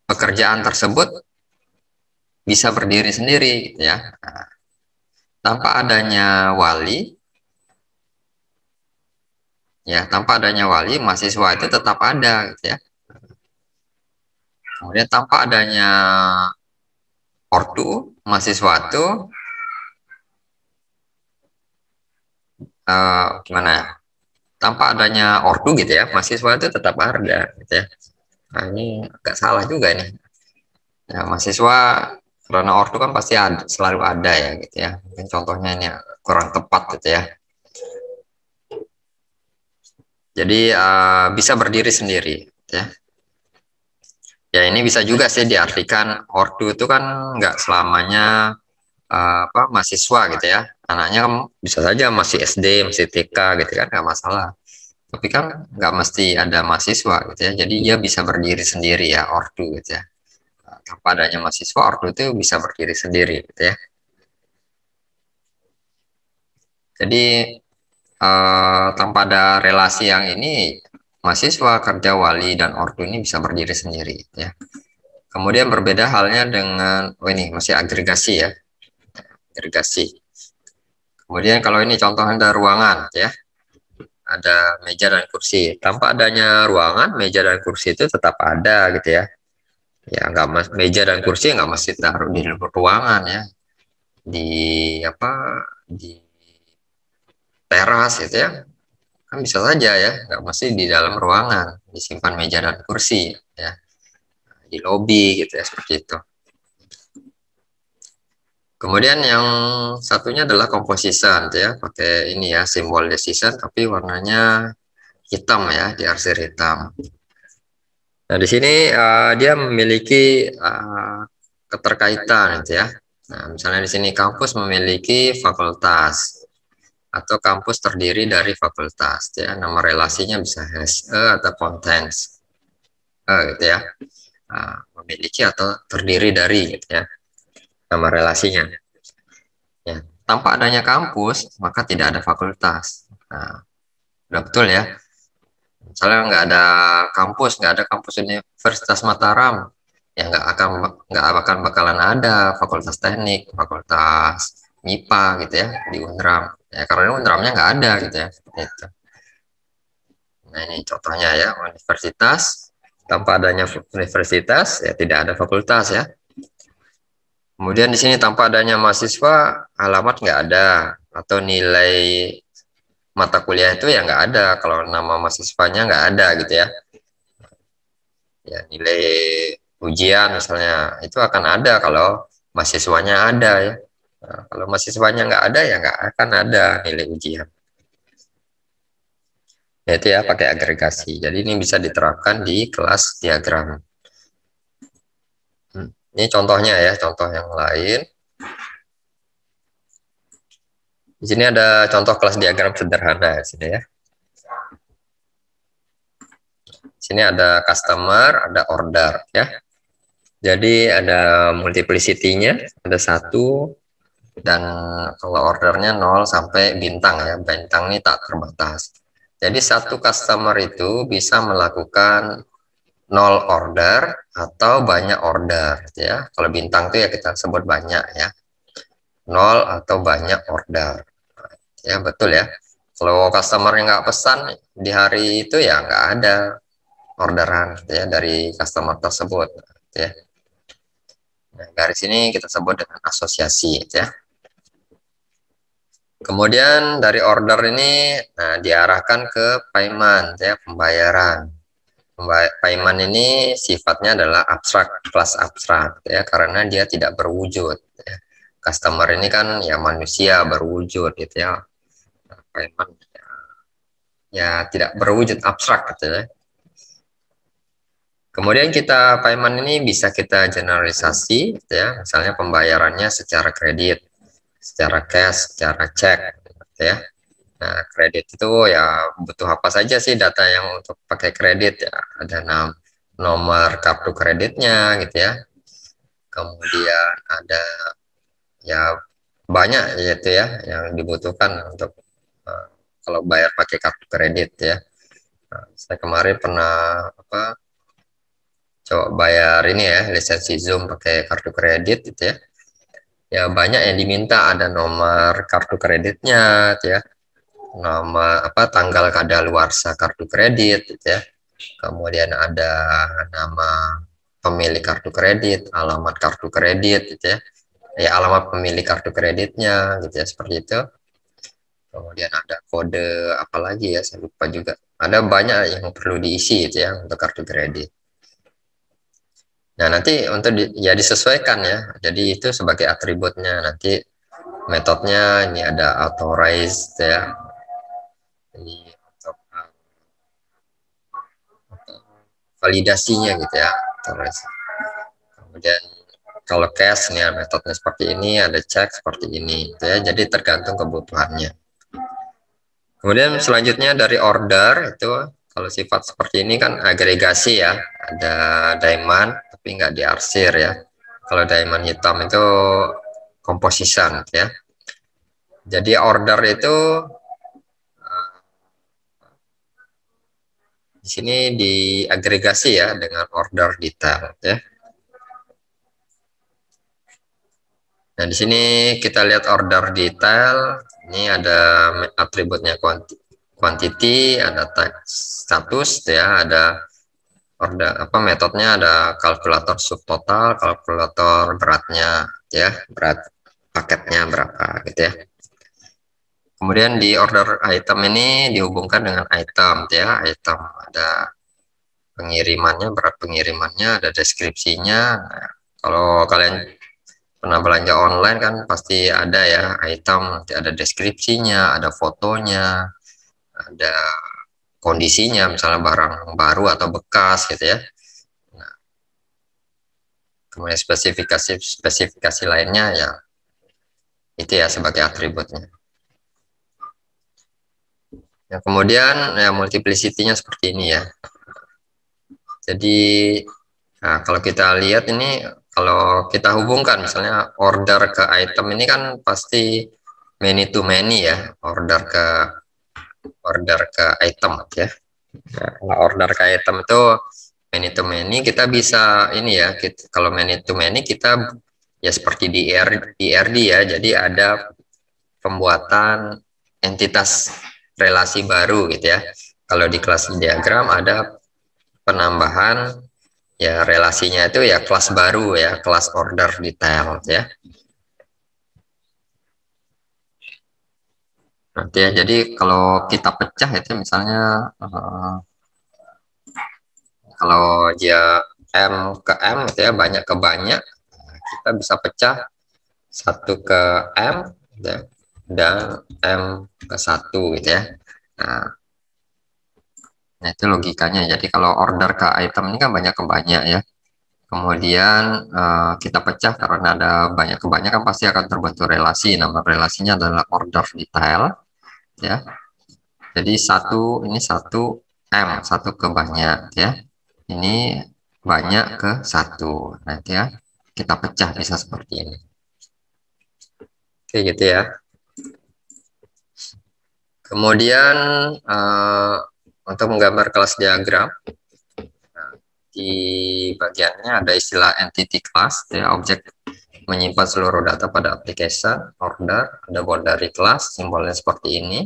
pekerjaan tersebut bisa berdiri sendiri gitu ya. Nah, tanpa adanya wali, ya tanpa adanya wali, mahasiswa itu tetap ada gitu ya. Kemudian tanpa adanya ortu, mahasiswa itu gimana ya? Tanpa adanya ortu gitu ya, mahasiswa itu tetap ada gitu ya. Nah ini agak salah juga nih. Ya, mahasiswa karena ortu kan pasti ada, selalu ada ya gitu ya. Mungkin contohnya ini kurang tepat gitu ya. Jadi bisa berdiri sendiri gitu ya. Ya ini bisa juga sih diartikan ortu itu kan nggak selamanya apa mahasiswa gitu ya. Anaknya kan bisa saja masih SD, masih TK gitu kan, nggak masalah. Tapi kan nggak mesti ada mahasiswa gitu ya. Jadi dia bisa berdiri sendiri ya ortu gitu ya. Tanpa adanya mahasiswa, ortu itu bisa berdiri sendiri gitu ya. Jadi tanpa ada relasi yang ini, mahasiswa, kerja, wali, dan ortu ini bisa berdiri sendiri ya. Kemudian berbeda halnya dengan ini masih agregasi ya. Agregasi. Kemudian kalau ini contohnya ada ruangan ya. Ada meja dan kursi. Tanpa adanya ruangan, meja dan kursi itu tetap ada gitu ya. Ya nggak, meja dan kursi nggak mesti taruh di ruangan ya, di di teras gitu ya, kan bisa saja ya, nggak mesti di dalam ruangan disimpan meja dan kursi ya, di lobi gitu ya, seperti itu. Kemudian yang satunya adalah composition ya, pakai ini ya, simbol decision tapi warnanya hitam ya, diarsir hitam. Nah, di sini dia memiliki keterkaitan gitu ya. Nah, misalnya di sini kampus memiliki fakultas atau kampus terdiri dari fakultas ya. Nama relasinya bisa has atau contains gitu ya. Nah, memiliki atau terdiri dari gitu ya, nama relasinya. Ya, tanpa adanya kampus maka tidak ada fakultas. Nah, udah betul ya. Misalnya nggak ada kampus Universitas Mataram, ya nggak akan bakalan ada fakultas teknik, fakultas MIPA gitu ya di Unram. Ya karena Unramnya nggak ada gitu ya. Gitu. Nah ini contohnya ya, universitas, tanpa adanya universitas ya tidak ada fakultas ya. Kemudian di sini tanpa adanya mahasiswa, alamat nggak ada, atau nilai mata kuliah itu ya nggak ada kalau nama mahasiswanya nggak ada gitu ya. Ya nilai ujian misalnya itu akan ada kalau mahasiswanya ada ya. Nah, kalau mahasiswanya nggak ada ya nggak akan ada nilai ujian. Ya, itu ya pakai agregasi. Jadi ini bisa diterapkan di kelas diagram. Ini contohnya ya, contoh yang lain. Di sini ada contoh kelas diagram sederhana di sini ya. Di sini ada customer, ada order ya. Jadi ada multiplicity-nya, ada 1, dan kalau ordernya 0 sampai bintang ya. Bintang ini tak terbatas. Jadi satu customer itu bisa melakukan 0 order atau banyak order ya. Kalau bintang itu ya kita sebut banyak ya. 0 atau banyak order. Ya betul ya. Kalau customer yang nggak pesan di hari itu ya nggak ada orderan ya dari customer tersebut ya. Nah, garis ini kita sebut dengan asosiasi ya. Kemudian dari order ini diarahkan ke payment ya, pembayaran. Payment ini sifatnya adalah abstrak, kelas abstrak ya, karena dia tidak berwujud ya. Customer ini kan ya manusia berwujud gitu ya. Payment ya tidak berwujud, abstrak gitu ya. Kemudian payment ini bisa kita generalisasi gitu ya, misalnya pembayarannya secara kredit, secara cash, secara cek gitu ya. Nah, kredit itu ya butuh apa saja sih data yang untuk pakai kredit ya. Ada nomor kartu kreditnya gitu ya. Kemudian ada ya banyak gitu ya yang dibutuhkan untuk kalau bayar pakai kartu kredit ya. Nah, saya kemarin pernah coba bayar ini ya, lisensi Zoom pakai kartu kredit gitu ya. Ya banyak yang diminta, ada nomor kartu kreditnya gitu ya. Tanggal kadaluarsa kartu kredit gitu ya. Kemudian ada nama pemilik kartu kredit, alamat kartu kredit gitu ya. Ya alamat pemilik kartu kreditnya gitu ya, seperti itu. Kemudian ada kode apalagi ya, saya lupa juga. Ada banyak yang perlu diisi gitu ya untuk kartu kredit. Nah, nanti untuk disesuaikan ya. Jadi itu sebagai atributnya. Nanti metodenya ini ada authorize ya. Ini untuk validasinya gitu ya. Authorize. Kemudian kalau cash nih metodenya seperti ini, ada cek seperti ini gitu ya. Jadi tergantung kebutuhannya. Kemudian selanjutnya dari order itu kalau sifat seperti ini kan agregasi ya. Ada diamond tapi nggak diarsir ya. Kalau diamond hitam itu composition ya. Jadi order itu di sini diagregasi ya dengan order detail ya. Nah, di sini kita lihat order detail. Ini ada atributnya quantity, ada type status ya, ada order metodenya ada kalkulator subtotal, kalkulator beratnya ya, berat paketnya berapa gitu ya. Kemudian di order item ini dihubungkan dengan item ya, item ada pengirimannya, berat pengirimannya, ada deskripsinya. Nah, kalau kalian pernah belanja online kan pasti ada ya item, nanti ada deskripsinya, ada fotonya, ada kondisinya, misalnya barang baru atau bekas gitu ya. Nah, kemudian spesifikasi lainnya ya itu ya sebagai atributnya. Ya, kemudian ya multiplicity-nya seperti ini ya. Jadi nah, kalau kita lihat ini, kalau kita hubungkan misalnya order ke item ini kan pasti many to many ya, order ke item ya. Nah, kalau order ke item itu many to many, kita bisa ini ya, kalau many to many kita ya seperti di ERD ya, jadi ada pembuatan entitas relasi baru gitu ya. Kalau di kelas diagram ada penambahan ya relasinya itu ya kelas baru ya, kelas order detail ya. Nanti ya, jadi kalau kita pecah itu misalnya kalau dia M ke M gitu ya, banyak ke banyak, kita bisa pecah 1 ke M gitu ya, dan M ke 1 gitu ya. Nah, itu logikanya. Jadi kalau order ke item ini kan banyak ke banyak ya. Kemudian kita pecah karena ada banyak ke banyak kan pasti akan terbentuk relasi. Nama relasinya adalah order detail ya. Jadi ini 1 M, 1 ke banyak ya. Ini banyak ke 1. Nanti ya kita pecah bisa seperti ini. Oke gitu ya. Kemudian untuk menggambar kelas diagram, di bagiannya ada istilah entity class ya, objek menyimpan seluruh data pada application, order, ada boundary class, simbolnya seperti ini.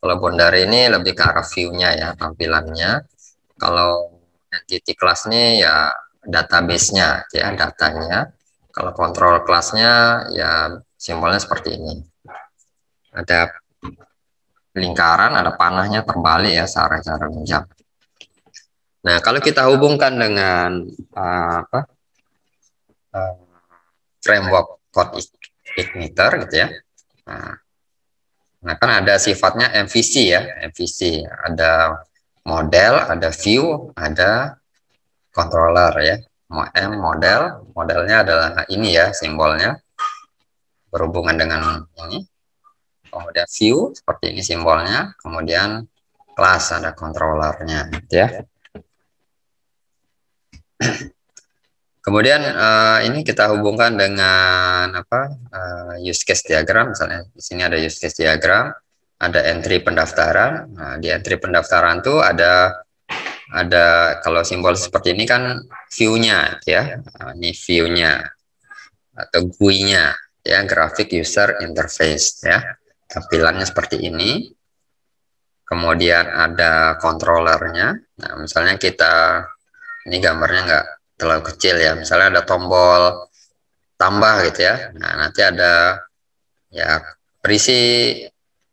Kalau boundary ini lebih ke arah view-nya ya, tampilannya. Kalau entity class ini ya database-nya ya, datanya. Kalau control class-nya ya simbolnya seperti ini. Ada lingkaran, ada panahnya terbalik ya, searah jarum jam. Nah, kalau kita hubungkan dengan framework code igniter gitu ya. Nah, kan ada sifatnya MVC ya, MVC. Ada model, ada view, ada controller ya. Modelnya adalah ini ya, simbolnya berhubungan dengan ini. Kemudian view seperti ini simbolnya, kemudian class ada controllernya gitu ya. Kemudian ini kita hubungkan dengan use case diagram. Misalnya di sini ada use case diagram, ada entry pendaftaran. Nah, di entry pendaftaran tuh ada kalau simbol seperti ini kan view-nya ya. Nah, ini view-nya atau GUI-nya ya, graphic user interface ya. Tampilannya seperti ini. Kemudian ada controllernya. Nah, misalnya ini gambarnya nggak terlalu kecil ya, misalnya ada tombol tambah gitu ya. Nah, nanti ada ya berisi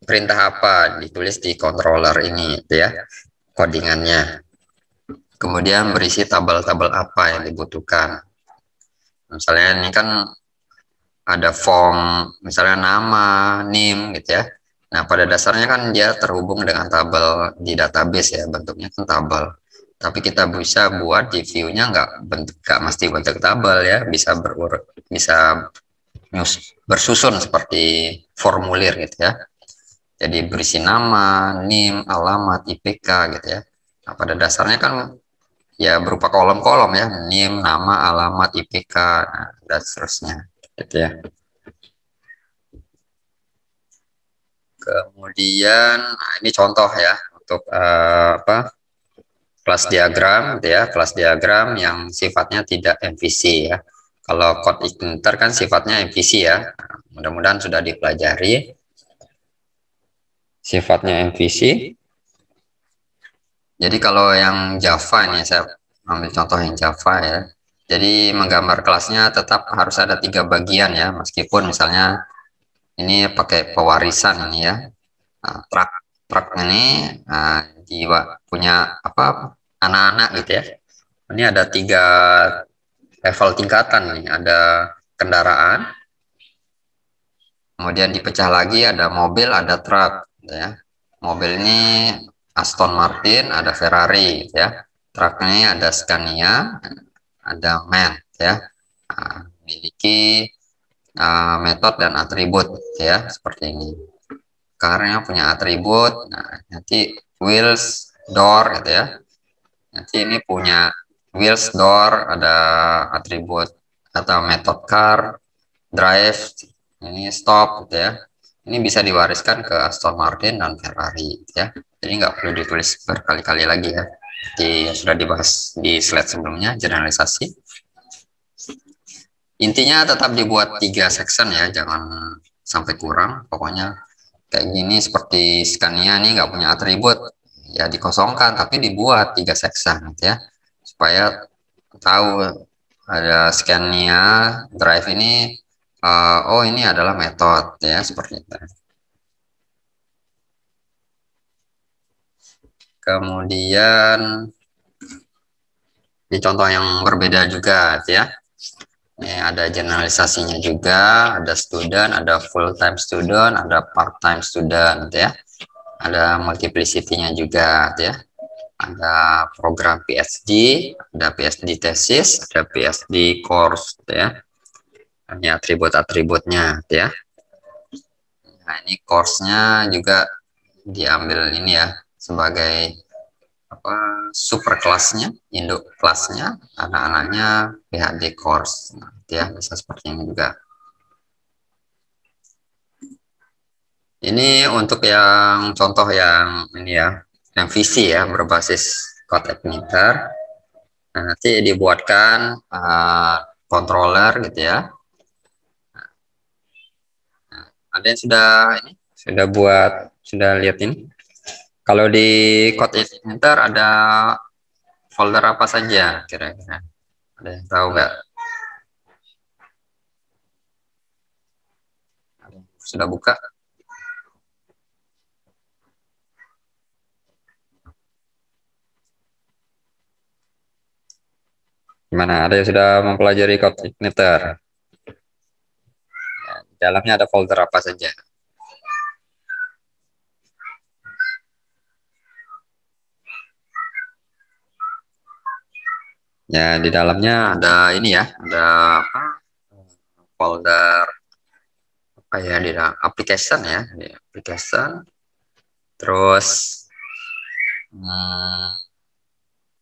perintah apa ditulis di controller ini gitu ya, codingannya. Kemudian berisi tabel-tabel apa yang dibutuhkan. Misalnya ini kan ada form, misalnya nama, name gitu ya. Nah, pada dasarnya kan dia terhubung dengan tabel di database ya, bentuknya kan tabel. Tapi kita bisa buat di view-nya nggak mesti bentuk tabel ya, bisa bersusun seperti formulir gitu ya. Jadi berisi nama, NIM, alamat, IPK gitu ya. Nah, pada dasarnya kan ya berupa kolom-kolom ya, NIM, nama, alamat, IPK, nah, dan seterusnya gitu ya. Kemudian ini contoh ya untuk kelas diagram gitu ya, kelas diagram yang sifatnya tidak MVC ya. Kalau code igniter kan sifatnya MVC ya. Mudah-mudahan sudah dipelajari sifatnya MVC. Jadi kalau yang Java ini saya ambil contoh yang Java ya. Jadi menggambar kelasnya tetap harus ada 3 bagian ya, meskipun misalnya ini pakai pewarisan ini ya. Nah, truk ini punya apa anak-anak gitu ya. Ini ada 3 level tingkatan nih, ada kendaraan, kemudian dipecah lagi ada mobil, ada truk gitu ya. Mobil ini Aston Martin, ada Ferrari gitu ya. Truk ini ada Scania, ada MAN ya. Memiliki metode dan atribut ya seperti ini. Karena punya atribut, nah, nanti wheels, door gitu ya. Nanti ini punya wheels, door, ada atribut atau metode car, drive, ini stop gitu ya. Ini bisa diwariskan ke Aston Martin dan Ferrari gitu ya. Jadi nggak perlu ditulis berkali-kali lagi ya. Jadi sudah dibahas di slide sebelumnya, generalisasi. Intinya tetap dibuat 3 section ya, jangan sampai kurang. Pokoknya kayak gini seperti Scania nih nggak punya atribut, ya dikosongkan tapi dibuat 3 section gitu ya, supaya tahu ada Scania drive ini, oh ini adalah metode ya, seperti itu. Kemudian di contoh yang berbeda juga gitu ya. Ini ada generalisasinya juga, ada student, ada full time student, ada part time student gitu ya. Ada multiplicity-nya juga gitu ya. Ada program PhD, ada PhD thesis, ada PhD course gitu ya. Ini atribut-atributnya gitu ya. Nah, ini course-nya juga diambil ini ya sebagai super kelasnya, induk kelasnya, anak-anaknya PhD course, nah, ya bisa seperti ini juga. Ini untuk yang contoh yang ini ya, yang visi ya berbasis code igniter. Nah, nanti dibuatkan controller gitu ya. Nah, ada yang sudah lihat ini. Kalau di code igniter ada folder apa saja kira-kira? Ada yang tahu nggak? Sudah buka? Gimana? Ada yang sudah mempelajari code igniter? Ya, di dalamnya ada folder apa saja? Ya, di dalamnya ada ini ya, ada apa? Folder apa ya, di dalam application ya, di application. Terus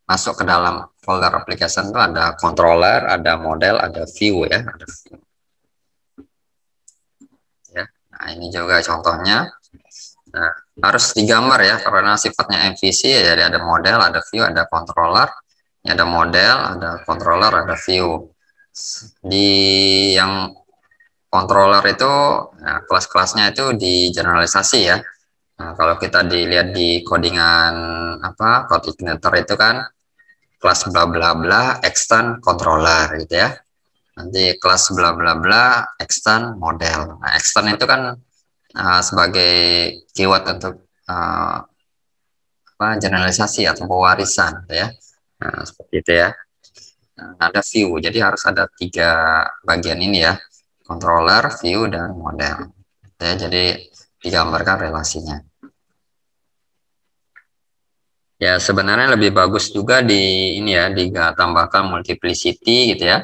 masuk ke dalam folder application itu ada controller, ada model, ada view ya, ada view. Ya. Nah, ini juga contohnya. Nah, harus digambar ya karena sifatnya MVC ya, jadi ada model, ada view, ada controller. Ini ada model, ada controller, ada view. Di yang controller itu nah, kelas-kelasnya itu di generalisasi ya. Nah, kalau kita dilihat di codingan apa code igniter itu kan kelas bla bla bla extend controller gitu ya. Nanti kelas bla bla bla extend model. Nah, extend itu kan sebagai keyword untuk apa generalisasi atau pewarisan gitu ya. Nah, seperti itu ya. Nah, ada view, jadi harus ada 3 bagian ini ya, controller, view, dan model ya, jadi digambarkan relasinya ya. Sebenarnya lebih bagus juga di ini ya, ditambahkan multiplicity gitu ya,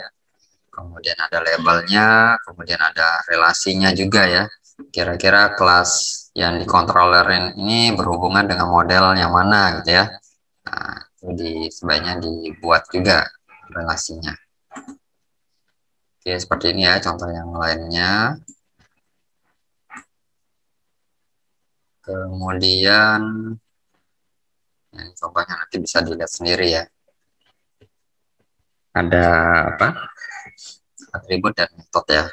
kemudian ada labelnya, kemudian ada relasinya juga ya, kira-kira kelas yang dikontrolerin ini berhubungan dengan model yang mana gitu ya. Nah, itu sebaiknya dibuat juga relasinya. Oke, seperti ini ya contoh yang lainnya. Kemudian yang contohnya nanti bisa dilihat sendiri ya. Ada apa? Atribut dan metode ya.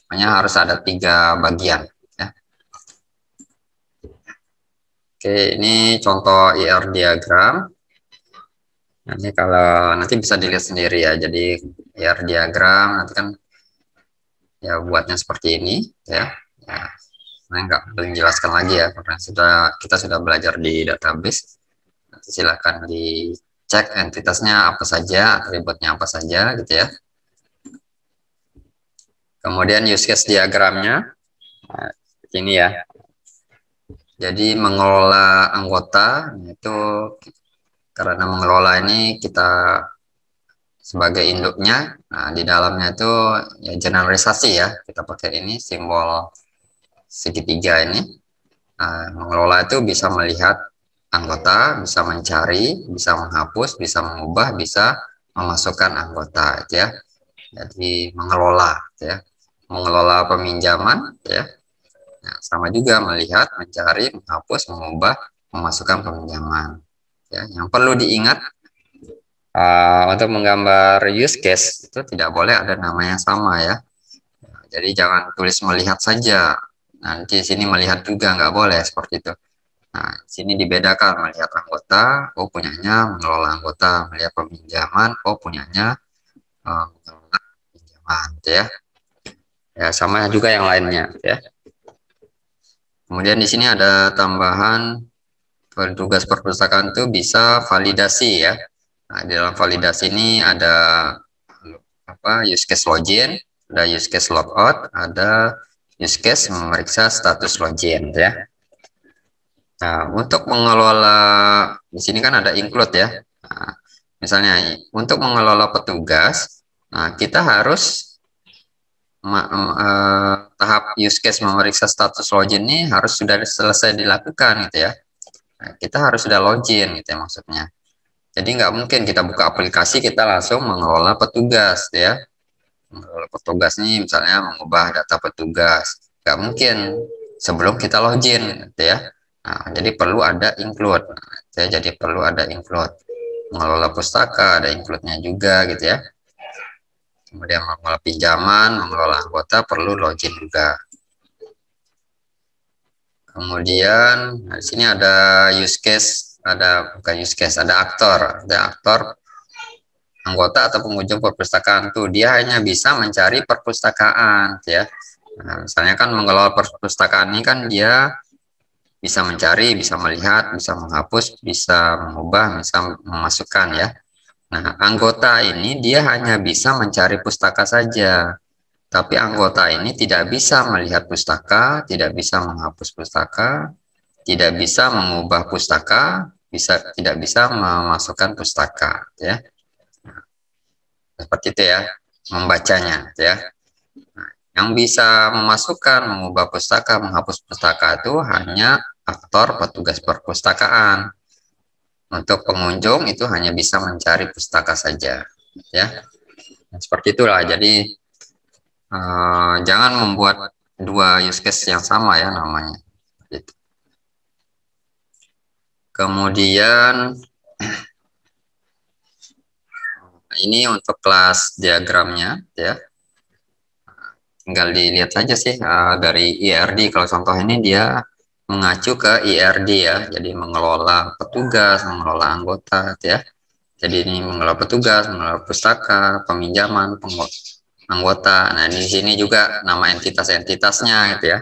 Pokoknya harus ada 3 bagian ya. Oke, ini contoh IR diagram. Nanti kalau nanti bisa dilihat sendiri ya. Jadi biar diagram nanti kan ya buatnya seperti ini ya. Ya, saya nggak menjelaskan lagi ya karena kita sudah belajar di database. Nanti silakan dicek entitasnya apa saja, atributnya apa saja gitu ya. Kemudian use case diagramnya nah, ini ya. Jadi mengelola anggota itu karena mengelola ini kita sebagai induknya. Nah, di dalamnya itu ya generalisasi ya. Kita pakai ini simbol segitiga ini. Nah, mengelola itu bisa melihat anggota, bisa mencari, bisa menghapus, bisa mengubah, bisa memasukkan anggota ya. Jadi mengelola ya. Mengelola peminjaman ya. Nah, sama juga melihat, mencari, menghapus, mengubah, memasukkan peminjaman. Ya, yang perlu diingat untuk menggambar use case itu tidak boleh ada nama yang sama ya. Jadi jangan tulis melihat saja. Nanti sini melihat juga nggak boleh seperti itu. Nah, sini dibedakan melihat anggota, oh punyanya mengelola anggota, melihat peminjaman, oh punyanya mengelola pinjaman, ya. Ya sama juga yang lainnya, ya. Kemudian di sini ada tambahan tugas perpustakaan itu bisa validasi ya. Nah, di dalam validasi ini ada use case login, ada use case logout, ada use case memeriksa status login ya. Nah, untuk mengelola di sini kan ada include ya. Nah, misalnya untuk mengelola petugas, nah kita harus tahap use case memeriksa status login ini harus sudah selesai dilakukan gitu ya. Nah, kita harus sudah login gitu ya maksudnya. Jadi nggak mungkin kita buka aplikasi kita langsung mengelola petugas gitu ya. Mengelola petugas ini misalnya mengubah data petugas. Nggak mungkin sebelum kita login gitu ya. Nah, jadi perlu ada include. Nah, jadi perlu ada include. Mengelola pustaka ada include-nya juga gitu ya. Kemudian mengelola pinjaman, mengelola anggota perlu login juga. Kemudian nah, di sini ada use case, bukan use case, ada aktor anggota atau pengunjung perpustakaan tuh dia hanya bisa mencari perpustakaan ya. Nah, misalnya kan mengelola perpustakaan ini kan dia bisa mencari, bisa melihat, bisa menghapus, bisa mengubah, bisa memasukkan ya. Nah, anggota ini dia hanya bisa mencari pustaka saja. Tapi anggota ini tidak bisa melihat pustaka, tidak bisa menghapus pustaka, tidak bisa mengubah pustaka, tidak bisa memasukkan pustaka ya. Seperti itu ya, membacanya ya. Nah, yang bisa memasukkan, mengubah pustaka, menghapus pustaka itu hanya aktor petugas perpustakaan. Untuk pengunjung itu hanya bisa mencari pustaka saja ya. Nah, seperti itulah. Jadi jangan membuat dua use case yang sama ya namanya. Gitu. Kemudian ini untuk kelas diagramnya ya. Tinggal dilihat saja sih dari IRD. Kalau contoh ini dia mengacu ke IRD ya. Jadi mengelola petugas, mengelola anggota ya. Jadi ini mengelola petugas, mengelola pustaka, peminjaman, anggota. Nah, di sini juga nama entitas-entitasnya gitu ya.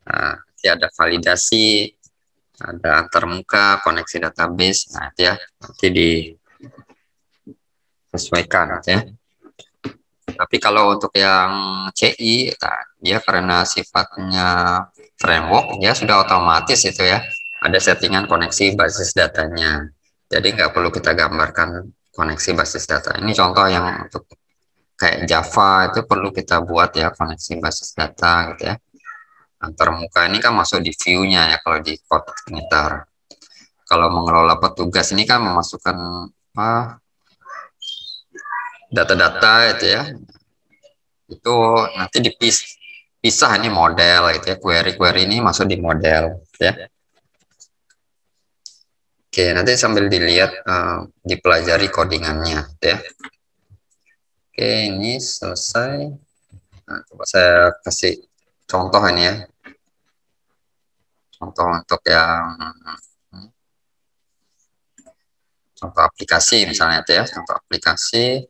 Nah, nanti ada validasi, ada antarmuka, koneksi database. Nah, itu ya nanti disesuaikan ya. Tapi kalau untuk yang CI, nah, dia karena sifatnya framework, ya sudah otomatis itu ya. Ada settingan koneksi basis datanya. Jadi nggak perlu kita gambarkan koneksi basis data. Ini contoh yang untuk kayak Java itu perlu kita buat ya koneksi basis data gitu ya. Antarmuka ini kan masuk di view-nya ya kalau di code Twitter. Kalau mengelola petugas ini kan memasukkan data-data itu ya. Itu nanti dipisah ini model gitu ya. Query ini masuk di model ya. Oke, nanti sambil dilihat dipelajari codingannya ya. Oke, ini selesai. Nah, coba saya kasih contoh ini ya. Contoh untuk yang contoh aplikasi misalnya itu ya, contoh aplikasi.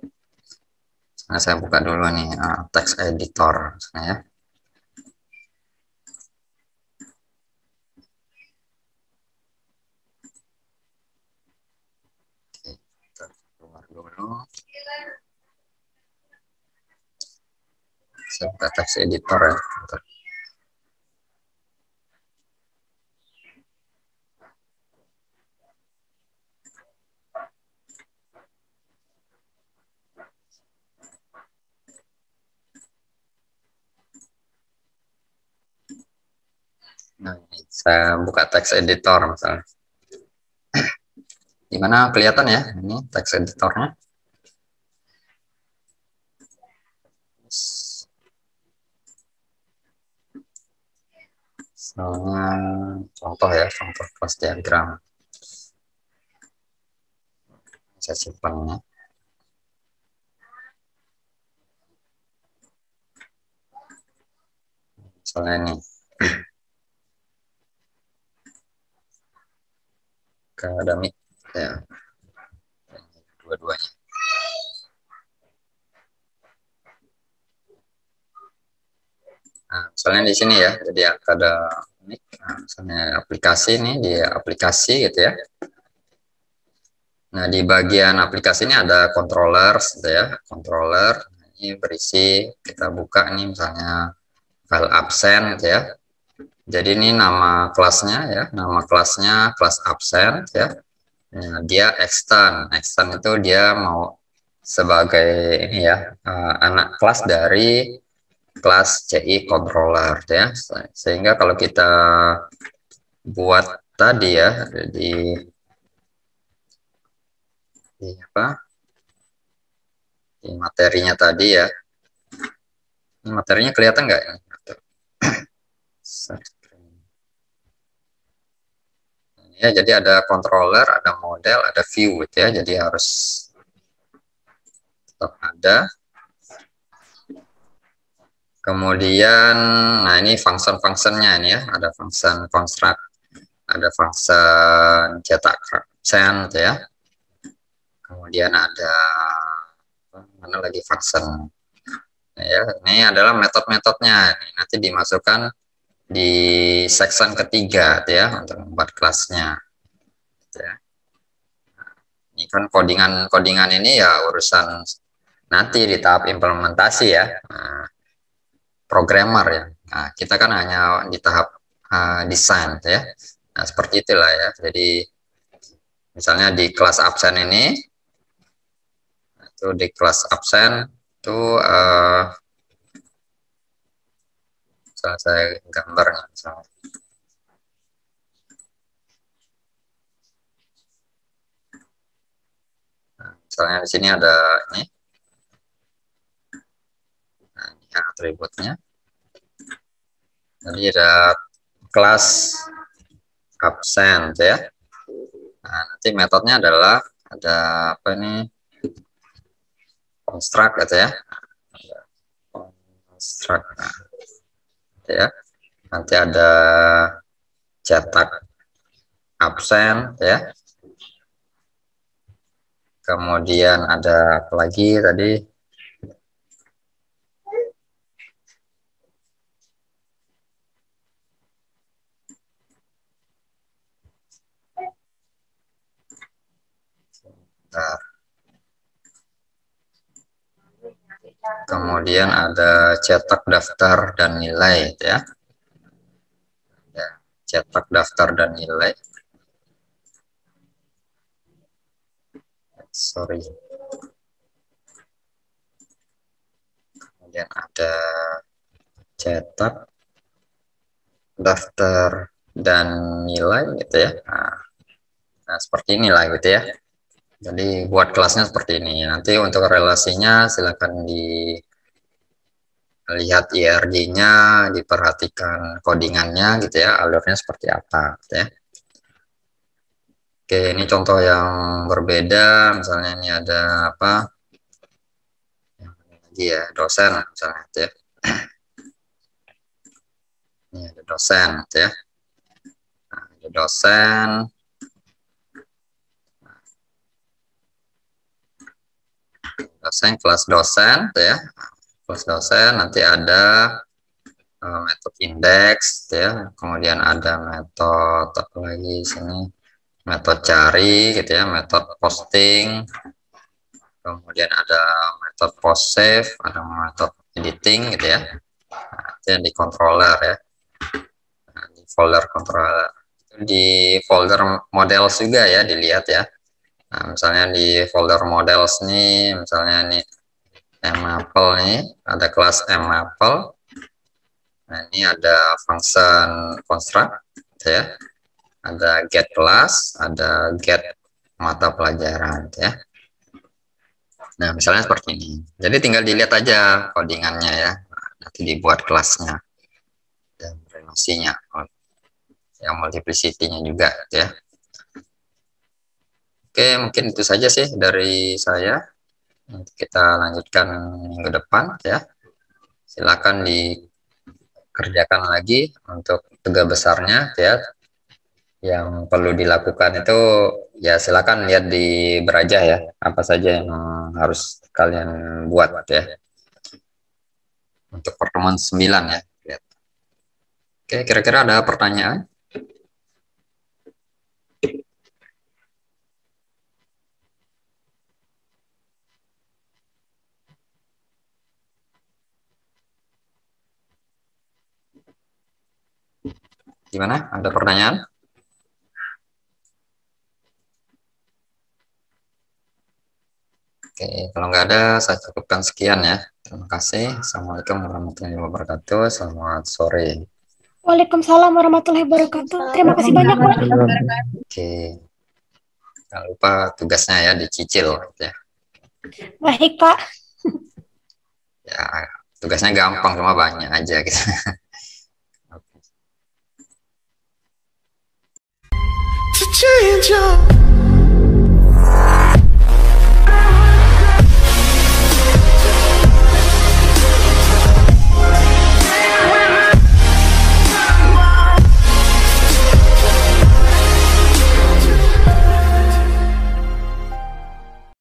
Nah, saya buka dulu nih text editor misalnya ya. Oke, kita keluar dulu. Saya buka text editor ya. Nah, ini saya buka text editor misalnya. Gimana kelihatan ya ini text editornya? Misalnya contoh ya, contoh kelas diagram. Saya simpan ya. Misalnya ini akademik ya, dua-duanya. Nah, misalnya di sini ya, jadi akademik. Nah, misalnya aplikasi ini di aplikasi gitu ya. Nah, di bagian aplikasi ini ada controller gitu ya, controller. Ini berisi, kita buka nih misalnya file absen gitu ya. Jadi ini nama kelasnya ya, nama kelasnya kelas absen ya. Nah, dia extend, extend itu dia mau sebagai ini ya, anak kelas dari kelas CI controller ya. Sehingga kalau kita buat tadi ya di apa? Di materinya tadi ya. Ini materinya kelihatan nggak? Ya, jadi ada controller, ada model, ada view gitu ya. Jadi harus tetap ada. Kemudian, nah ini function-functionnya ini ya. Ada function construct, ada function cetak absen gitu ya. Kemudian ada mana lagi function. Nah, ya, ini adalah metode-metodenya. Nanti dimasukkan di section ketiga gitu ya untuk membuat kelasnya. Gitu ya. Ini kan codingan ini ya urusan nanti di tahap implementasi ya, programmer ya. Nah, kita kan hanya di tahap desain ya. Nah, seperti itulah ya. Jadi misalnya di kelas absen ini, itu di kelas absen itu misalnya saya gambar misalnya. Nah, misalnya di sini ada ini. Nah, ini atributnya. Jadi ada kelas absen ya. Nah, nanti metodenya adalah ada apa ini, construct gitu ya, construct gitu ya. Nanti ada cetak absen ya. Kemudian ada apa lagi tadi? Bentar. Kemudian ada cetak daftar dan nilai ya. Ya, cetak daftar dan nilai. Sorry. Kemudian ada cetak daftar dan nilai gitu ya. Nah, seperti inilah gitu ya. Jadi buat kelasnya seperti ini. Nanti untuk relasinya silakan dilihat IRG-nya, diperhatikan codingannya gitu ya, alurnya seperti apa gitu ya. Oke, ini contoh yang berbeda. Misalnya ini ada apa? Lagi ya, dosen misalnya gitu ya. Ini ada dosen gitu ya. Nah, ada dosen. dosen, kelas dosen, ya. Kelas dosen nanti ada metode indeks, ya. Kemudian ada metode apa lagi sini, metode cari, gitu ya, metode posting. Kemudian ada metode post save, ada metode editing, gitu ya. Nah, itu yang di controller ya. Nah, di folder controller. Di folder models juga ya, dilihat ya. Nah, misalnya di folder models nih, misalnya nih mapple nih, ada kelas mapple. Nah, ini ada function construct ya. Ada get class, ada get mata pelajaran ya. Nah, misalnya seperti ini. Jadi tinggal dilihat aja codingannya ya. Nanti dibuat kelasnya dan relasinya, yang multiplicity-nya juga ya. Oke, mungkin itu saja sih dari saya. Nanti kita lanjutkan minggu depan ya. Silakan dikerjakan lagi untuk tugas besarnya ya. Yang perlu dilakukan itu ya silakan lihat di Beraja ya. Apa saja yang harus kalian buat ya. Untuk pertemuan 9 ya. Oke, kira-kira ada pertanyaan? Gimana? Ada pertanyaan? Oke, kalau nggak ada, saya cukupkan sekian ya. Terima kasih. Assalamualaikum warahmatullahi wabarakatuh. Selamat sore. Waalaikumsalam warahmatullahi wabarakatuh. Terima kasih banyak, Pak. Oke, jangan lupa tugasnya ya dicicil ya. Baik, Pak. Ya, tugasnya gampang cuma banyak aja gitu. To change your